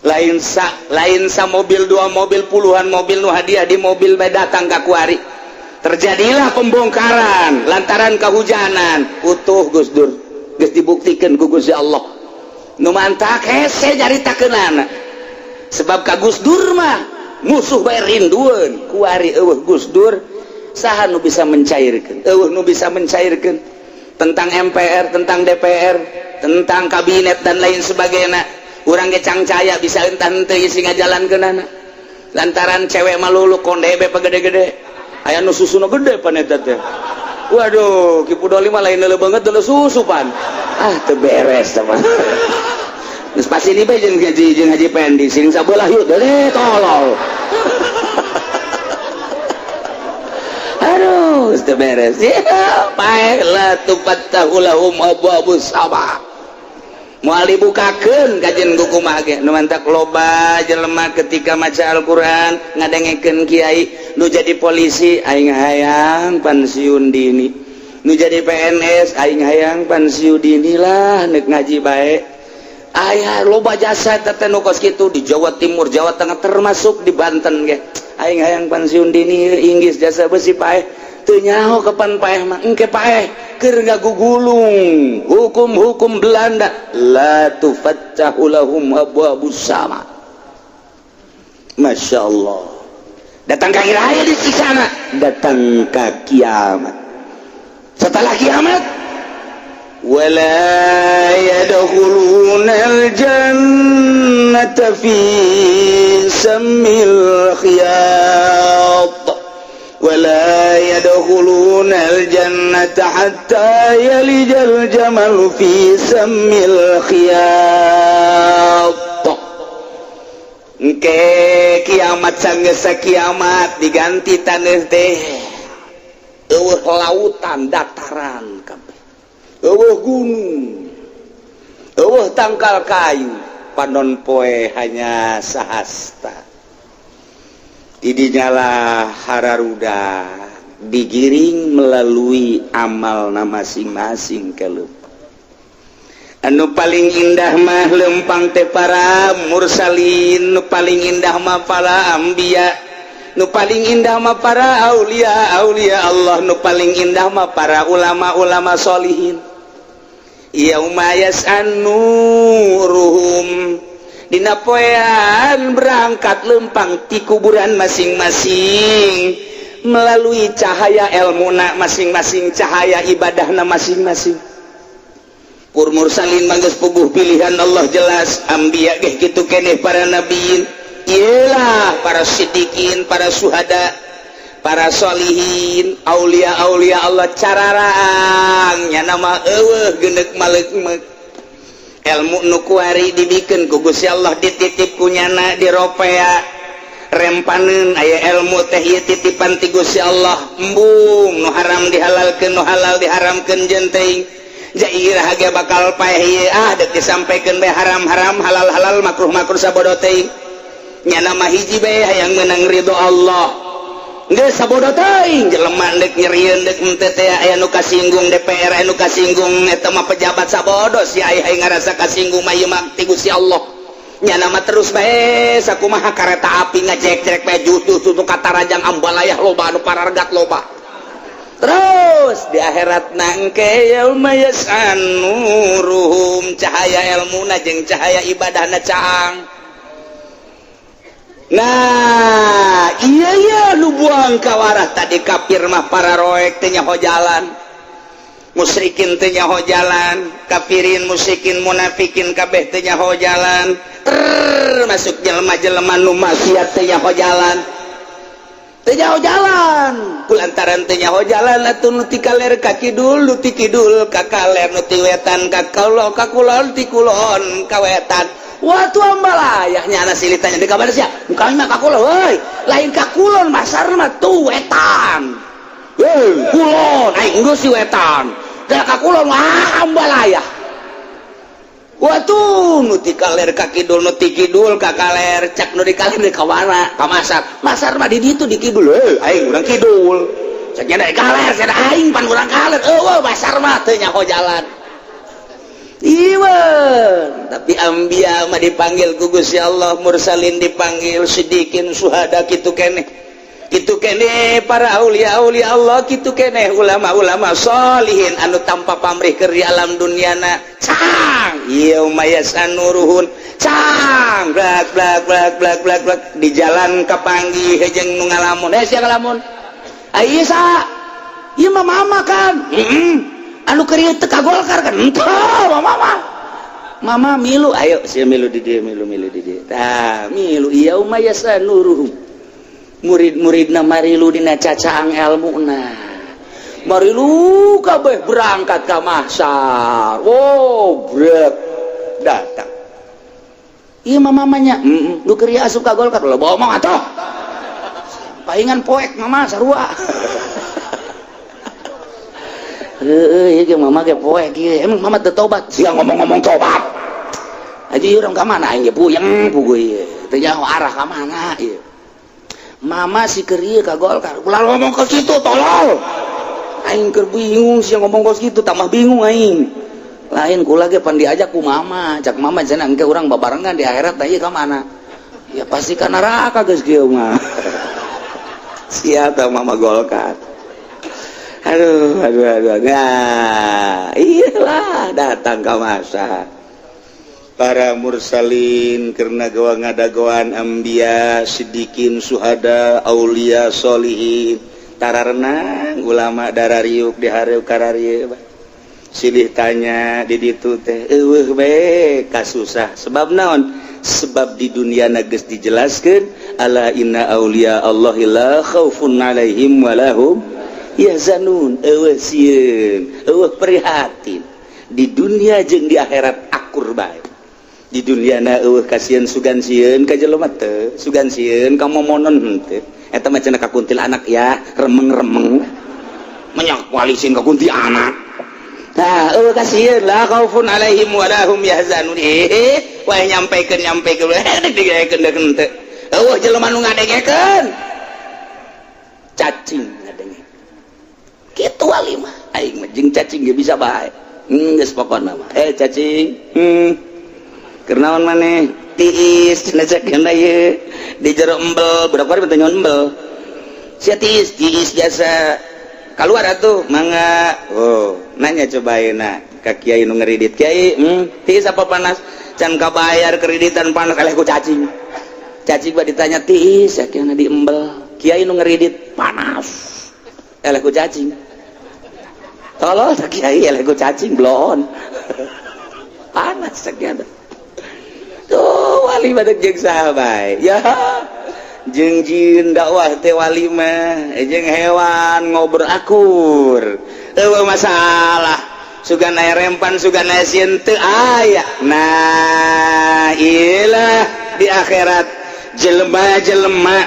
Lain sa mobil 2 mobil puluhan mobil nu hadiah di mobil bae datang ka kuari. Terjadilah pembongkaran lantaran kehujanan. Utuh Gus Dur. Geus dibuktikan ku Gusti Allah. Nu mantak hese nyaritakeunana. Sebab ka Gus Dur mah musuh bae rindueun. Kuari eueuh Gus Dur saha nu bisa mencairkeun? Eueuh nu bisa mencairkeun tentang MPR, tentang DPR, tentang kabinet dan lain sebagainya. Urang ge cangcaya bisa entah henteu isi ngajalankeunana. Lantaran cewek malulu konde be pagede-gede. Aya nu susuna gede pan eta teh. Waduh, Ki Pudoli mah lain leuleuh banget deuleu susupan. Teu beres teman. Geus pasti di bae jeung Haji Pendi sing sabelah yeuh teh tolol. Aduh, teu beres. Ya, bae la tufattahu lahum abwaabus sama. Moal dibukakeun kajen kumaha ge nu mantak loba jelema ketika maca Al-Qur'an ngadengekeun kiai nu jadi polisi aing hayang pensiun dini nu jadi PNS aing hayang pensiun dini lah neuk ngaji bae aya loba jasa teh nu kos kitu di Jawa Timur Jawa Tengah termasuk di Banten ge aing hayang pensiun dini inggis jasa besi paeh teu nyaho kapan paeh mah engke paeh keur ngagugulung hukum-hukum Belanda la tufattahu lahum abwaabus sama. Masya Allah. Datang ke akhir hayat di sana, datang ke kiamat. Setelah kiamat wala yadkhulunal jannata fi sammil khiyat wala yadkhulunal jannata hatta yalijal jamal fi sammil khiyat. Engke kiamat sanggeus kiamat diganti taneuh teh eueuh lautan dataran kabeh eueuh gunung eueuh tangkal kayu panon poe hanya sahasta. Didinyalah hararuda digiring melalui amalna masing-masing keleup. Anu paling indah mah lempang teh para mursalin, nu paling indah mah para anbiya, nu paling indah mah para aulia Allah, nu paling indah mah para ulama sholihin. Yauma yas'anuruhum dina poean berangkat lempang ti kuburan masing-masing melalui cahaya ilmuna masing-masing, cahaya ibadahna masing-masing. Pur mursalin manggeus puguh pilihan Allah jelas, anbiya ge kitu keneh para nabiin, ialah para siddiqin, para syuhada, para sholihin, aulia Allah cararang nya nama eueuh geundeuk maleuk-meuk. Ilmu nu kuari dibikeun ku Gusti Allah dititip ku nyana di ropea rempaneun aya ilmu teh ieu titipan ti Gusti Allah embung nu haram dihalalkeun nu halal diharamkeun jenting jairah ge bakal paeh deuk disampaikeun bae haram-haram halal-halal makruh-makruh sabodo teuing nya nama hiji bae hayang meunang ridho Allah geus sabodo teuing jelema deuk nyerieun deuk henteu teh aya nu kasinggung DPR aya nu kasinggung eta mah pejabat sabodo si aya ngarasa kasinggung mah ieu mah ti Gusti Allah nya nama terus bae sakumaha kareta api ngajek-jek bae justru katarajang ambalayah loba anu parargat loba. Terus di akhirat nangke yauma yas'anuruhum cahaya ilmuna jeung cahaya ibadahna caang. Nah, iya nu buang kawarah tadi kafir mah para roek teh nyaho jalan. Musyrikin teh nyaho jalan, kafirin musyrikin munafikin kabeh teh nyaho jalan. Termasuk jelema-jelema nu maksiat teh nyaho jalan. jauh jalan kulantaran teu nyaho jalan atuh nu ti kaler ka kidul nu ti kidul ka kaler nu ti wetan ka kulon ka kulon ti kulon ka wetan wah tuh ambalayah nyana silitanya di kabar sia kami mah ka kulon euy lain ka kulon masar mah tuh wetan kulon aing geus si wetan da ka kulon wah ambalayah watuh nu ti kaler ka kidul nu ti kidul ka kaler cak nu di kaler di kawana ka masar mah di ditu di kidul aing urang kidul cak nya da kaler cenah aing pan urang kaler eueuh masar mah teu nyaho jalan ieu tapi anbiya mah dipanggil ku Gusti Allah mursalin dipanggil sidikin syuhada kitu keneh para aulia-aulia Allah kitu keneh ulama-ulama sholihin anu tanpa pamrih keur di alam dunyana cang yauma yasanuruhun cang blak di jalan kapanggih jeung nu ngalamun sia ngalamun ieu sa ieu mah mama kan anu keur teu ka Golkar kan henteu mama milu ayo sia milu di dieu milu di dieu tah milu yauma yasanuruhum murid-muridna marilu dina cacaang ilmuna marilu kabeh berangkat ka mahsyar brek datang ieu mah mamanya nu keur asup ka Golkar lo bawa mah atuh paingan poek mama sarua ieu ge mama ge poek ieu emang mama teu tobat sia ngomong-ngomong tobat aja urang ka mana aing ge puyeng puguh ieu teu nyaho arah ka mana ieu mama si kerieu ka Golkar ulah ngomong ke situ tolol aing keur bingung sia ngomong ke situ tambah bingung aing lain kula ge pan diajak ku mama cak mama cenah engke urang babarengan di akhirat tah ieu ka mana ya pasti ka neraka geus kieu mah sia tah mama Golkar aduh nah iyalah datang ka masa para mursalin karena gawa ngadagoan ambiya sidikin syuhada aulia solihin tararenang ulama darariuk di hareup kararieu silih tanya di ditu teh eueuh bae kasusah sebab naon sebab di dunia geus dijelaskeun ala inna aulia Allahi la khaufun alaihim walahum yahzanun eueuh sieun eueuh prihatin di dunia jeung di akhirat akur bae di dunyana eueuh kasieun sugan sieun ka jelema teu sugan sieun ka momonon henteu eta mah cenah ka kuntilanak ya remeng-remeng menyak walisin ka kuntilanak tah eueuh kasieun la khaufun alaihim wa lahum yahzanun wae nyampekeun digaekeun teu eueuh jelema nu ngadengekeun cacing ngadenge kitu walimah aing mah jeung cacing ge bisa bae geus pokona mah cacing kernaon maneh tiis cenah cekeuna ieu di jero embel berapa hari teh embel sia tiis biasa keluar atuh mangga nanya cobaina ka kiai nu ngeridit kiai tiis apa panas can kabayar kreditan panas kaleh ku cacing bade ditanya tiis sakeuna di embel kiai nu ngeridit panas eleh ku cacing tolol kiai eleh ku cacing blon panas sakeuna tuh wali badak jeung sahabat ya jeung jin dakwah teh wali mah jeung hewan ngobrol akur eueuh masalah sugan aya rempan sugan aya sieun teu aya nah iyalah di akhirat jelema-jelema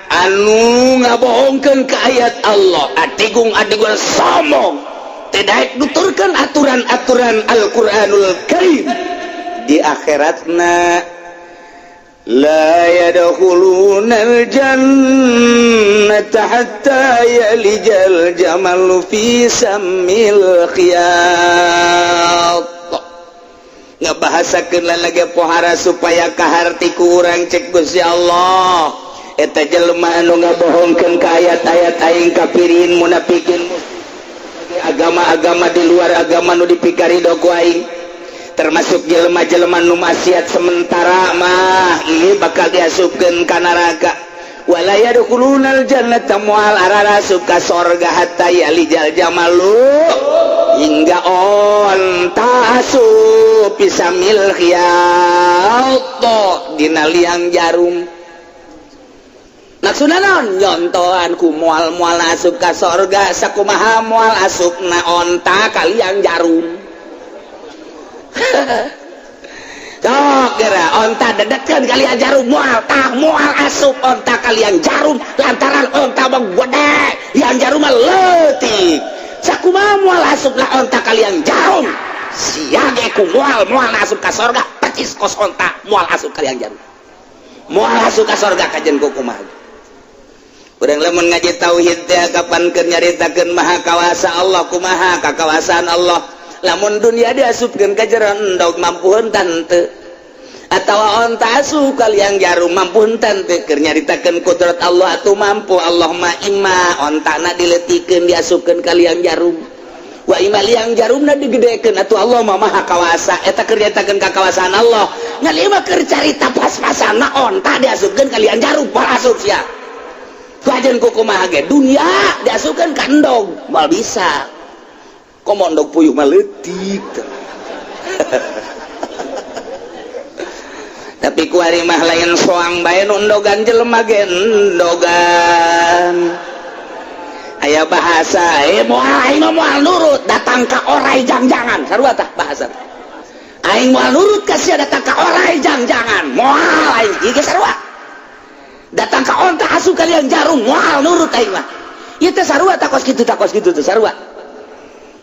anu ngabohongkeun ka ayat Allah adigung sombong teu daek nuturkeun aturan-aturan Al-Qur'anul Karim di akhiratna la yadkhulunal jannata hatta yalijal jamalu fi sammil khiyat ngabahasakeun lagi pohara supaya kaharti ku urang cek Gusti Allah eta jelema anu ngabohongkeun ka ayat-ayat aing kafirin munafikin agama-agama di luar agama nu dipikarido ku aing termasuk jelema-jelema nu maksiat sementara mah ini bakal diasupkeun ka neraka wala yadkhulunal jannata moal ararasup ka sorga hatta yalijal jamalu hingga onta asup pisamil khiyat dina liang jarum maksudna naon nyontohan ku moal-moal asup ka sorga sakumaha moal asupna onta kalian jarum sok kira onta dedetkeun kalian jarum moal asup onta kalian jarum lantaran onta mah gede yang jarum mah leutik sakumaha moal asupna onta kalian jarum siage ku moal asup ka sorga percis kos onta moal asup kalian jarum moal asup ka sorga kajen kumaha urang lamun ngaji tauhid teh kapankeun nyaritakeun maha kawasa Allah kumaha kakawasaan Allah lamun dunia diasupkeun ka jero endog mampu heuntang teu atawa onta asup kalian jarum mampu heuntang teu keur nyaritakeun kudrat Allah atuh mampu Allah mah imma ontana dileutikeun diasupkeun kalian jarum wa imma liang jarumna digedekeun atuh Allah mah maha kawasa eta keur nyaritakeun kakawasaan Allah ngali mah keur carita pas-pasanna onta diasupkeun kalian jarum moal asup sia kajen kukumaha ge dunia diasupkeun ka endog moal bisa komo endog puyuh mah leutik tapi ku ari mah lain soang bae nu endogan jelema ge endogan aya bahasa moal aing moal nurut datang ka orai jang-jangan sarua tah bahasa aing moal nurut ka sia datang ka orai jang-jangan moal aing ieu ge sarua datang ka onta asup kalian jarum moal nurut aing mah ieu teh sarua takos kitu teh sarua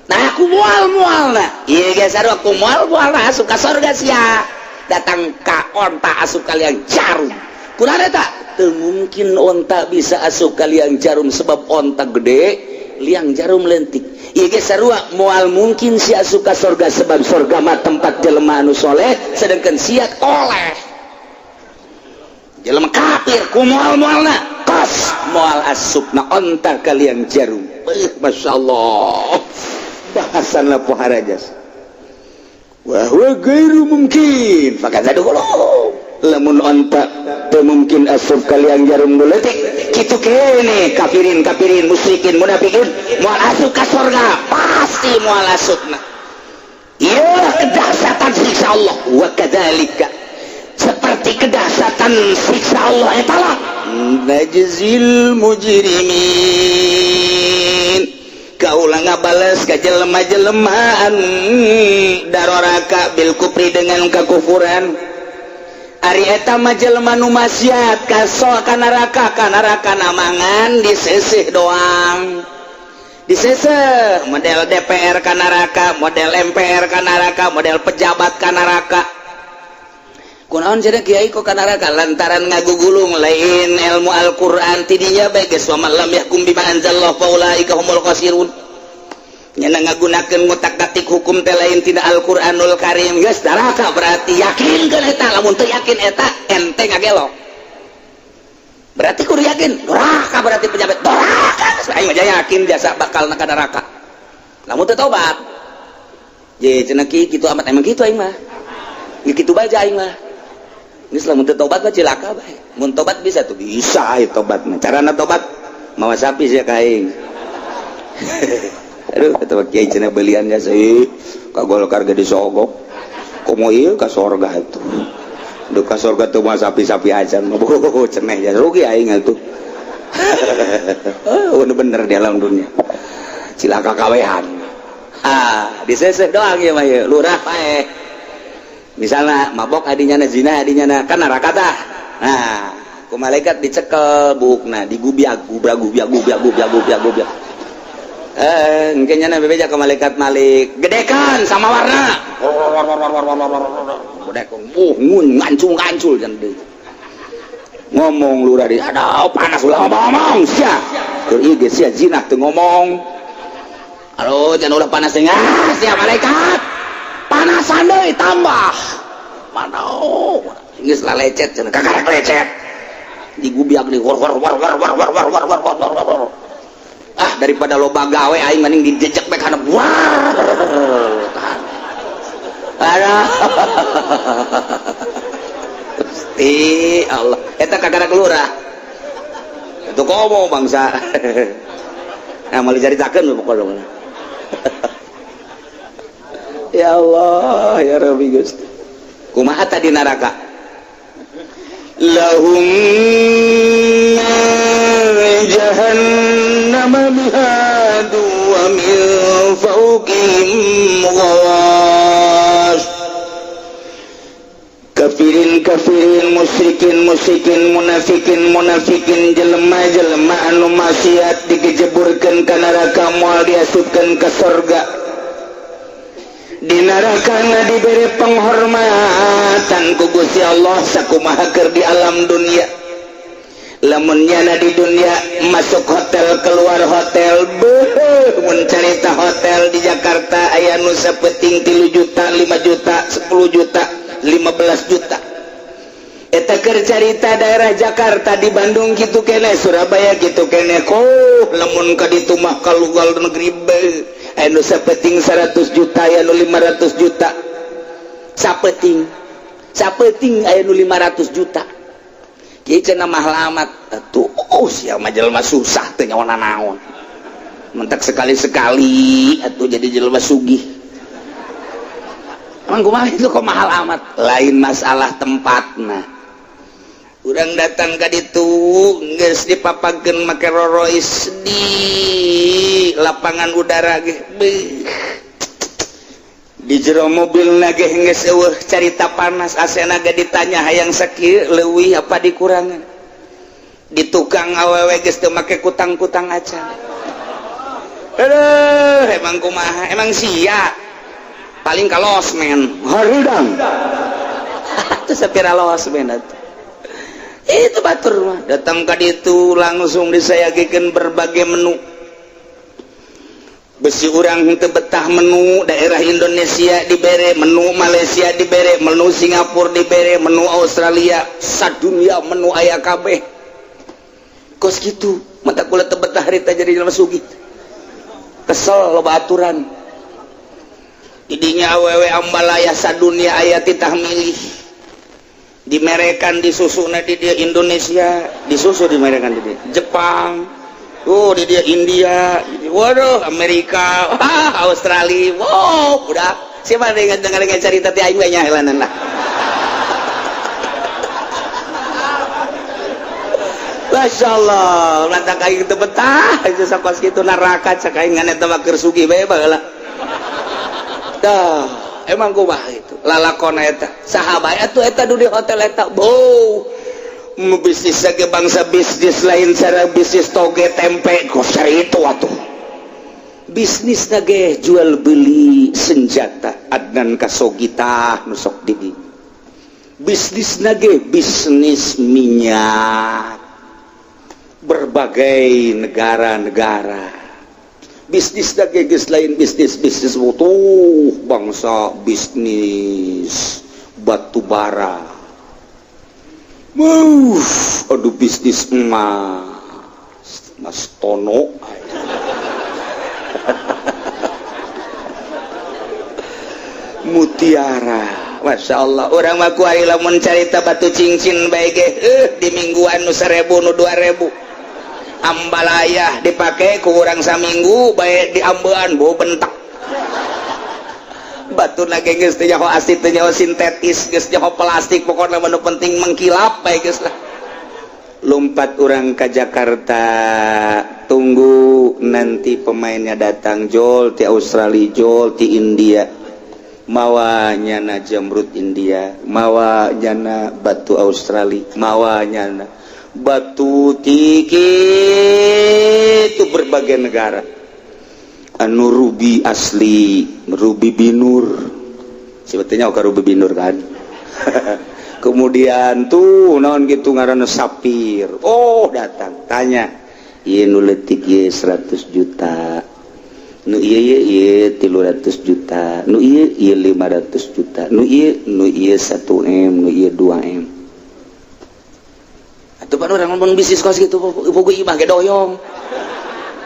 nah aku moal-moalna ieu ge sarua ku moal-moalna asup ka sorga sia datang ka onta asup kalian jarum kunaon eta teu mungkin onta bisa asup kalian jarum sebab onta gede liang jarum leutik ieu ge sarua moal mungkin si asup ka sorga sebab sorga mah tempat jelema anu soleh sedangkan sia oleh jelema kafir ku moal-moalna kos moal asupna onta kalian jarum masyaallah bahasana poharajas wa huwa ghairu mungkin fakadzadu lamun onta teu mungkin asup kalian jarum leutik kitu kene kafirin musyrikin munafikin moal asup ka surga pasti moal asupna ieu kedahsyatan siksa Allah wa kadzalika seperti kedahsyatan siksa Allah etalah najzil mujrimin kaulah ngabales ka jelema-jelema anu daroraka bil kufri dengan kekufuran ari eta mah jelema nu maksiat ka neraka namangan diseseh doang diseseh model DPR ka neraka model MPR ka neraka model pejabat ka neraka kunaon cenah kiai kok ka neraka lantaran ngagugulung lain ilmu Al-Qur'an tidinya bae geus wa lam yahkum bima anzalallahu faulaika humul khasirun nyana ngagunakeun ngotak-atik hukum teh lain tina Al-Qur'anul Karim geus neraka berarti yakinkeun eta lamun teu yakin eta ente ngagelok berarti kudu yakin neraka berarti pejabat neraka aing mah yakin jasa bakal ka neraka lamun teu tobat je cenah kitu amat emang kitu aing mah kitu bae aing mah geus lamun teu tobat mah cilaka bae mun tobat bisa tuh bisa aya tobat mah carana tobat mawa sapi sia ka aing aduh eta kiai cenah belian jasa ka Golkar ge disogok komo ieu ka sorga atuh duh ka sorga teu mah sapi-sapi acan mah cenah ya rugi aing atuh oh bener di alam dunia cilaka kawehan diseseh doang ya mah ieu lurah pae misalnya mabok adinya na zina adinya na kan neraka tah nah ku malaikat dicekel bukna digubiag gubiag engkenya na bebeja ke malaikat malik gedekan sama warna gedek ngancul can deui ngomong lurah di aduh panas ulah ngomong sia keur ieu ge sia zina teu ngomong alo jangan ulah panas teh sia malaikat panasan deui tambah mana geus lalecet cenah kakarek lecet digubiag di war daripada loba gawe aing mending dijejek bae kana war Gusti Allah eta kakarek lurah itu komo bangsa nah malah caritakeun pokokna ya Allah ya Rabbi Gusti kumaha tadi neraka lahum munafikin jelema anu maksiat digejeburkeun ka neraka moal diasupkeun ka surga. Di nerakana diberi penghormatan ku Gusti Allah sakumaha keur di alam dunia. Lamun nyana di dunia masuk hotel keluar hotel mun carita hotel di Jakarta aya nu sapeting 3 juta 5 juta 10 juta 15 juta. Eta keur carita daerah Jakarta, di Bandung kitu keneh, Surabaya kitu keneh. Lamun ka ditu mah ka luar negeri aya nu sapeting 100 juta aya nu 500 juta. Sapeting aya nu 500 juta. Kieu cenah mah lamat atuh sia mah jelema susah teh nyawana naon. Mentak sekali-sekali atuh jadi jelema sugih. Emang kumaha itu kok mahal amat? Lain masalah tempatna. Urang datang ka ditu geus dipapagkeun make Rolls di lapangan udara ge. Di jero mobilna ge geus eueuh carita panas, asena ge ditanya hayang sakieu leuwih apa dikurangan. Di tukang awewe geus teu make kutang-kutang acan. Aduh, emang kumaha? Emang sia. Paling ka losmen, haridang. Itu sapira losmen atuh. Itu batur mah datang ka ditu langsung disayagikeun berbagai menu. Besi urang teu betah menu daerah Indonesia dibere, menu Malaysia dibere, menu Singapura dibere, menu Australia, sadunya menu aya kabeh. Kos kitu, mata kula teu betah harita jadi jelema sugih. Kesel loba aturan. Idinya awewe ambalaya sadunia aya titah milih. Dimerekan disusuna di dia Indonesia, disusu dimerekan di dia Jepang. Di dia India, waduh Amerika, Australia, wow, udah siapa dengan cerita ti aing we nya helanan lah. Masya Allah, lantak aing teu betah, itu sakos kitu neraka cak aing ngan eta mah keur sugih bae baheula. Dah, emang kumaha itu lalakona eta sahabat atuh eta di hotel eta bow bisnis ge bangsa bisnis lain cara bisnis toge tempe kos itu atuh bisnis ge jual beli senjata adnan kasogita nusok didi bisnis ge bisnis minyak berbagai negara-negara bisnis ge geus lain bisnis butuh bangsa bisnis batu bara. Aduh bisnis Mas Tono. Mutiara. Masya Allah. Orang mah kuari lamun carita batu cincin bae ge di mingguan nu 1000 nu 2000. Ambalaya dipakai ku urang saminggu bae di ambean bau bentak. Batu lagi geus teu nyaho asli teu nyaho sintetis geus nyaho plastik pokokna manu penting mengkilap bae geus lah. Lompat orang ke Jakarta, tunggu nanti pemainnya datang. Jol ti Australia, jol ti India, mawa nyana jamrut India, mawa nyana batu Australia, mawa nyana batu tiki itu berbagai negara. Anu ruby asli, ruby binur, sebetulnya oka ruby binur kan. Kemudian tuh naon gitu ngaranna sapir. Oh datang, tanya, iya nu leutik ieu 100 juta, nu ieu 300 juta, nu ieu 500 juta, nu ieu 1M, nu ieu 2M. Atuh pan urang ngomong bisnis kos gitu, bogo imah ge doyong.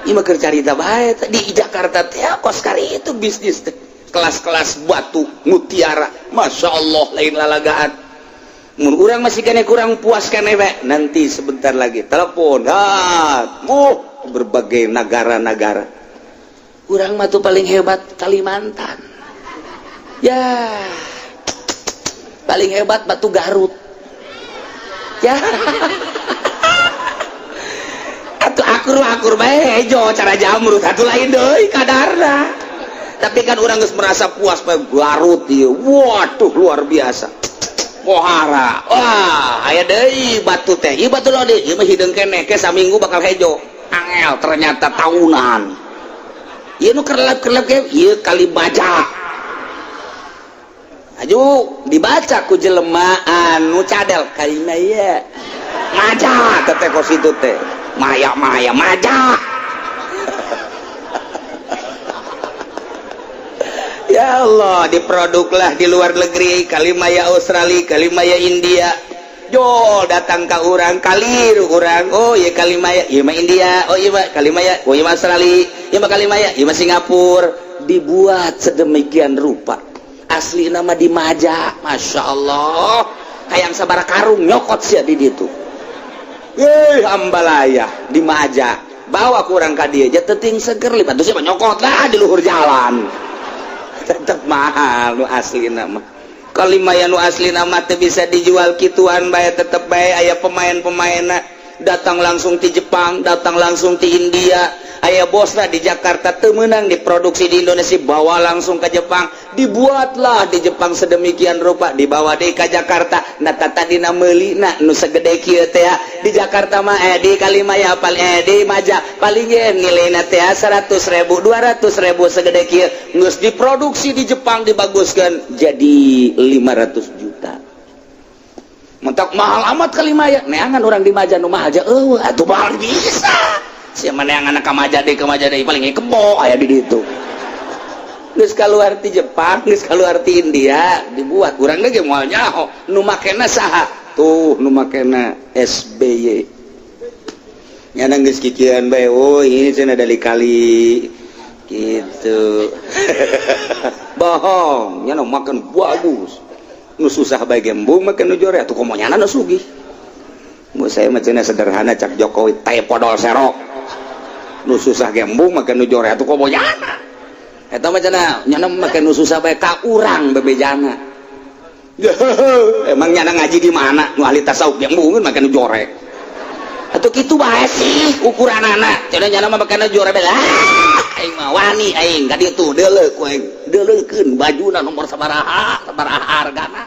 Ima keur carita bae di Jakarta teh kos kari itu bisnis teh kelas-kelas batu mutiara. Masya Allah lain lalagaan. Mun urang masih kene kurang puas kene we nanti sebentar lagi telepon berbagai negara-negara. Urang mah tuh paling hebat Kalimantan ya, paling hebat batu Garut ya. Atuh akur bae jo cara jamrut atuh lain deui kadarna. Tapi kan urang geus merasa puas bae Garut ieu. Waduh luar biasa. pohara. Wah, aya deui batu teh. Ieu batu lode, ieu mah hideung keneh ke saminggu bakal hejo. Angel ternyata tahunan. Ieu nu kerlep-kerlep ge ieu kali baja. Aju dibaca ku jelema anu cadel kalina ieu. Maja teh kos itu teh. Maya maja. Ya Allah, diproduklah di luar negeri, kalimaya Australia, kalimaya India. Jo datang ke urang, kaliru urang. Oh iya kalimaya, iya mah India. Oh iya mah kalimaya, oh iya mah Australia. Iya mah kalimaya, iya mah Singapura. Dibuat sedemikian rupa. Asli nama di Maja, Masya Allah. Hayang sabara karung nyokot sia di ditu. Ambalaya di Maja. Bawa kurang ka dieu, ja teuting seger lipat tuh siapa nyokot lah di luhur jalan. Tetap mahal nu asli nama kalimaya nu asli nama teh bisa dijual kituan bae tetep bae aya pemain-pemainna datang langsung ti Jepang datang langsung ti India aya bosna di Jakarta teu meunang diproduksi di Indonesia bawa langsung ke Jepang dibuatlah di Jepang sedemikian rupa dibawa deui ka Jakarta na tadina meulina nu sagede kieu teh di Jakarta mah di kalimaya di Maja paling nilainya teh 100.000 200.000 segede kieu geus diproduksi di Jepang dibaguskeun jadi 500 juta mentok mahal amat kalimaya neangan orang di Maja nu mah aja atuh mahal bisa sia maneangan ka Maja deui paling kebo aya di ditu geus kaluar ti Jepang geus kaluar ti India dibuat urang ge moal nyaho nu makena saha tuh nu makena SBY nyana geus kikieuan bae oh ini cenah dari kali gitu bohong nyana makan bagus nu susah bae gembung makan nu jore atuh komo nyana nu sugih mu saya mah cenah sederhana cak Jokowi teh podol serok nu susah gembung makan nu jore atuh komo nyana eta mah cenah nyana makan nu susah bae ka urang bebejana emang nyana ngaji di mana nu ahli tasawuf gembungeun makan nu jore atuh kitu bae sih ukuranana cenah nyana mah makan nu jore bae aing mah wani aing ka ditu deuleu ku aing deuleukeun bajuna nomor sabaraha hargana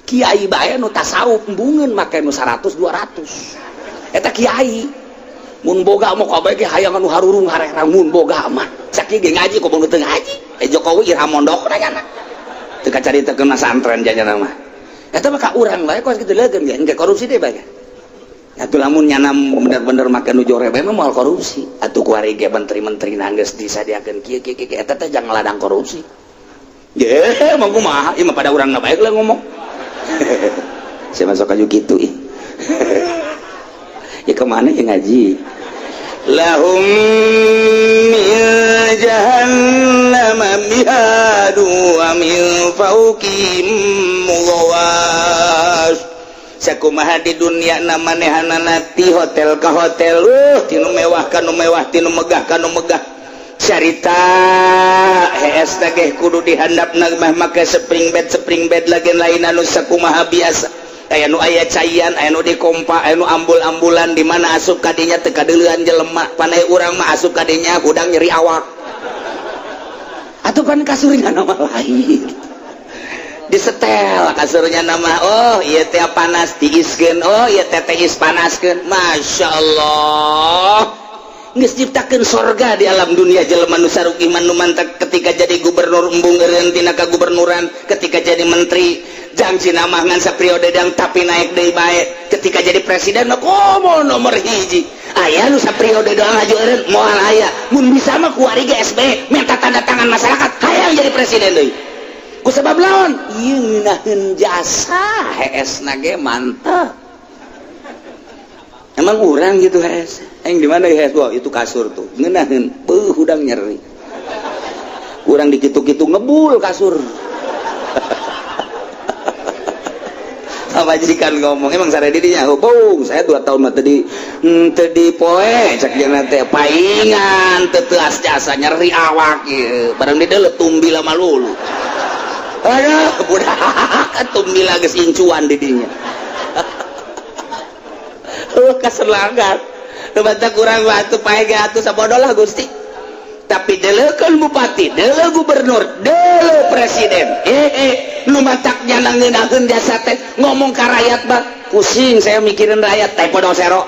kiai bae nu tasawuf embungeun make nu 100 200 eta kiai mun boga mah kabeh ge hayang anu harurung harerang mun boga mah sakieu ge ngaji kudu teu ngaji Jokowi irah mondokna nya teu kacaritakeun santren jajana mah eta mah ka urang bae kos kitu leukeun ge engke korupsi deui bae atuh lamun nyana bener-bener make nu jore bae mah moal korupsi atuh ku ari ge menteri-menteri geus disadiakeun kieu eta teh jangan ladang korupsi ye mah kumaha ieu mah pada urangna bae lah ngomong saya masuk kaju gitu ya kemana yang ngaji lahum min jahannam mihadu wa min fawqihim mughawash sakumaha di dunia namanehanana ti hotel ka hotel tinu mewah ka nu mewah tinu megah ka nu megah carita hees tageh kudu dihandapna mah make spring bed lagen lain anu sakumaha biasa aya nu aya cayan aya nu dikompa aya nu ambul-ambulan di mana asup kadinya teu kadeulean jelema panai urang mah asup kadinya hudang nyeri awak atuh kan kasuringan nama lain disetel kasurnya nama oh ieu teh panas tiiskeun oh ieu teh is panaskeun masyaallah geus ciptakeun sorga di alam dunia jelema nu saruk iman nu mantap ketika jadi gubernur embung eureun tina kagubernuran ketika jadi menteri janji nama ngan saperiode dang tapi naik deui bae ketika jadi presiden mah komo nomor hiji aya nu saperiode doang haju eureun moal aya mun bisa mah ku ari GSB minta tanda tangan masyarakat hayang jadi presiden deui ku sabab laon ieu ngeunaheun jasa heesna ge mantap emang urang gitu hees aing di mana hees wah itu kasur tuh ngeunaheun hudang nyeri urang dikitu-kitu ngebul kasur majikan ngomong emang sare didinya hubung saya 2 tahun mah tadi poe cek jeung teh paingan teu teas jasa nyeri awak ieu bareng di deuleu tumbi lama lulu aduh budak tumbi geus incuan di dinya kaserlangat teu banta kurang batu pae ge atuh sabodoh lah Gusti tapi delekeun bupati, dele gubernur, dele presiden. Nu matak nyana ngeunaheun jasa teh ngomong ka rakyat mah pusing saya mikirin rakyat teh podo sero.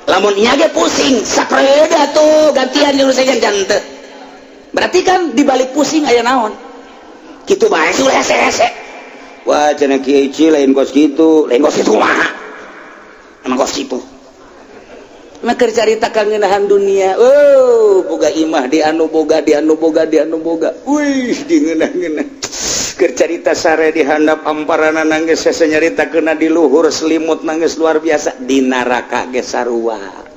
Lamun nya ge pusing, sapreda tuh gantian di saya jante. Berarti kan dibalik pusing aya naon? Kitu bae sul hese-hese. Wah, cenah kieu lain kos kitu, mah. Emang kos kitu. Mah keur carita kangeunahan dunia. Boga imah di anu boga. Wih, di ngeunah-ngeunah. Keur carita sare di handap amparanna nanggeus sese nyarita keuna di luhur selimut nanggeus luar biasa di neraka ge sarua.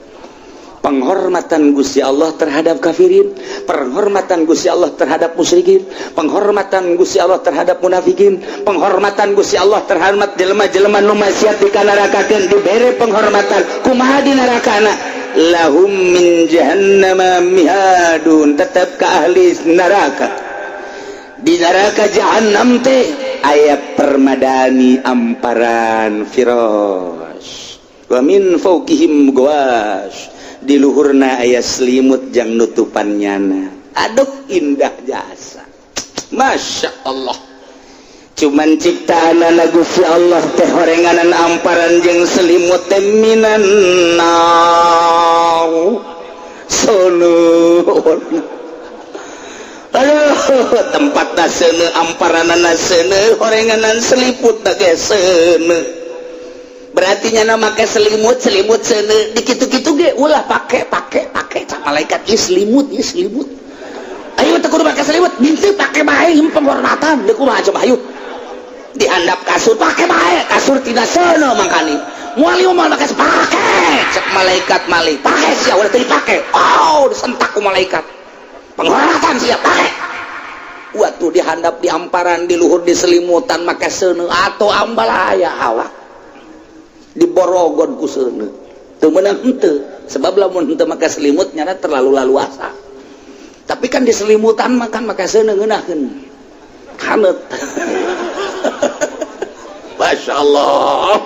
Penghormatan Gusti Allah terhadap kafirin, penghormatan Gusti Allah terhadap musyrikin, penghormatan Gusti Allah terhadap munafikin, penghormatan Gusti Allah terhadap jelema-jelema nu maksiat di nerakakeun dibere penghormatan kumaha di nerakana lahum min jahannama mihadun tetap ka ahli neraka di neraka jahanam teh aya permadani amparan firas wa min fawqihim ghawash di luhurna aya selimut jang nutupannyana. Aduh indah jasa. Masya Allah. Cuman ciptaanana Gusti Allah teh horenganan amparan jeung selimut teh minan nau. Sono. Aduh tempatna seuneu amparanana seuneu horenganan seliput ge seuneu. Berarti nyana make selimut seuneu dikitu-kitu ge ulah pake cak malaikat ieu selimut ayo teu kudu make selimut henteu pake bae penghormatan deuk kumaha coba ayo dihandap kasur pake bae kasur tina seuneu mangkani moal ieu mah make pake cak malaikat malih pake sia ulah teu dipake disentak ku malaikat penghormatan sia pake waktu dihandap di amparan di luhur di selimutan make seuneu atau ambal aya awak diborogon ku seuneu teu meunang henteu sebab lamun henteu make selimut nyana terlalu laluasa tapi kan di selimutan makan make seuneu ngeunaheun haneut masyaallah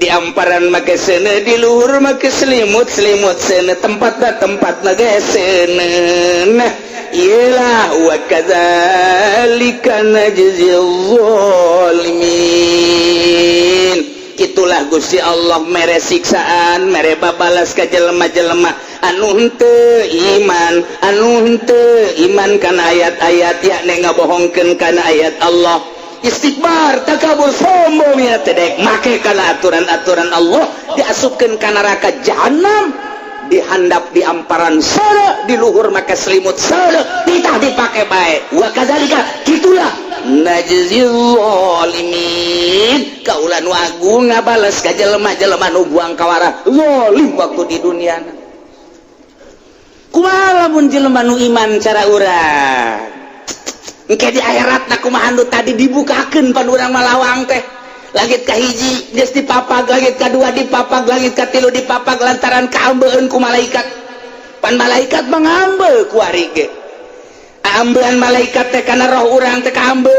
di amparan make seuneu di luhur make selimut seuneu tempatna ge seuneu nah iyalah wa kadzalika najzil zalimin. Itulah Gusti Allah mere siksaan mere babalas ka jelema-jelema anu henteu iman kana ayat-ayat yakni ngabohongkeun kana ayat Allah istikbar takabur sombong ya tedek make kana aturan-aturan Allah diasupkeun ka neraka jahanam dihandap di amparan sana di luhur make selimut sana ditah dipake bae wa kadzalika kitulah najzil zalimin kaula nu agung ngabales ka jelema-jelema nu buang kawarah zalim waktu di dunia kumaha lamun jelema nu iman cara urang engke di akhiratna kumaha anu tadi dibukakeun pan urang malawang teh langit kahiji geus dipapag langit kadua dipapag langit katilu dipapag lantaran kaambeun ku malaikat pan malaikat mangambe ku ari ge ambean malaikat teh kana roh urang teh kaambe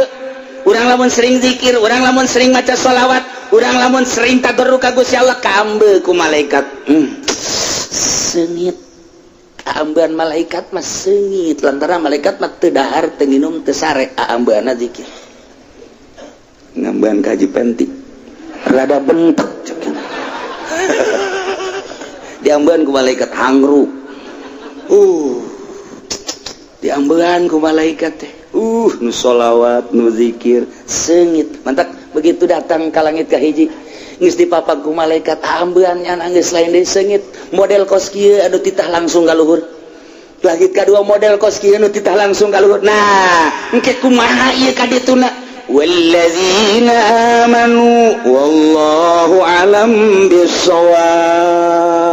urang lamun sering zikir urang lamun sering maca sholawat urang lamun sering tadarruk ka Gusti Allah kaambe ku malaikat seungit ambean malaikat mah seungit lantaran malaikat mah teu dahar teu nginum teu sare ambeana zikir ngamban kaji penti rada bentek diamban ku malaikat hangru diamban ku malaikat teh nu sholawat nu zikir seungit mantap begitu datang ka langit kahiji geus dipapag ku malaikat ambean nya geus lain deui seungit model kos kieu anu titah langsung ka luhur langit kadua model kos kieu anu titah langsung ka luhur nah engke kumaha ieu ka dituna walladzina amanu wallahu alam bisawab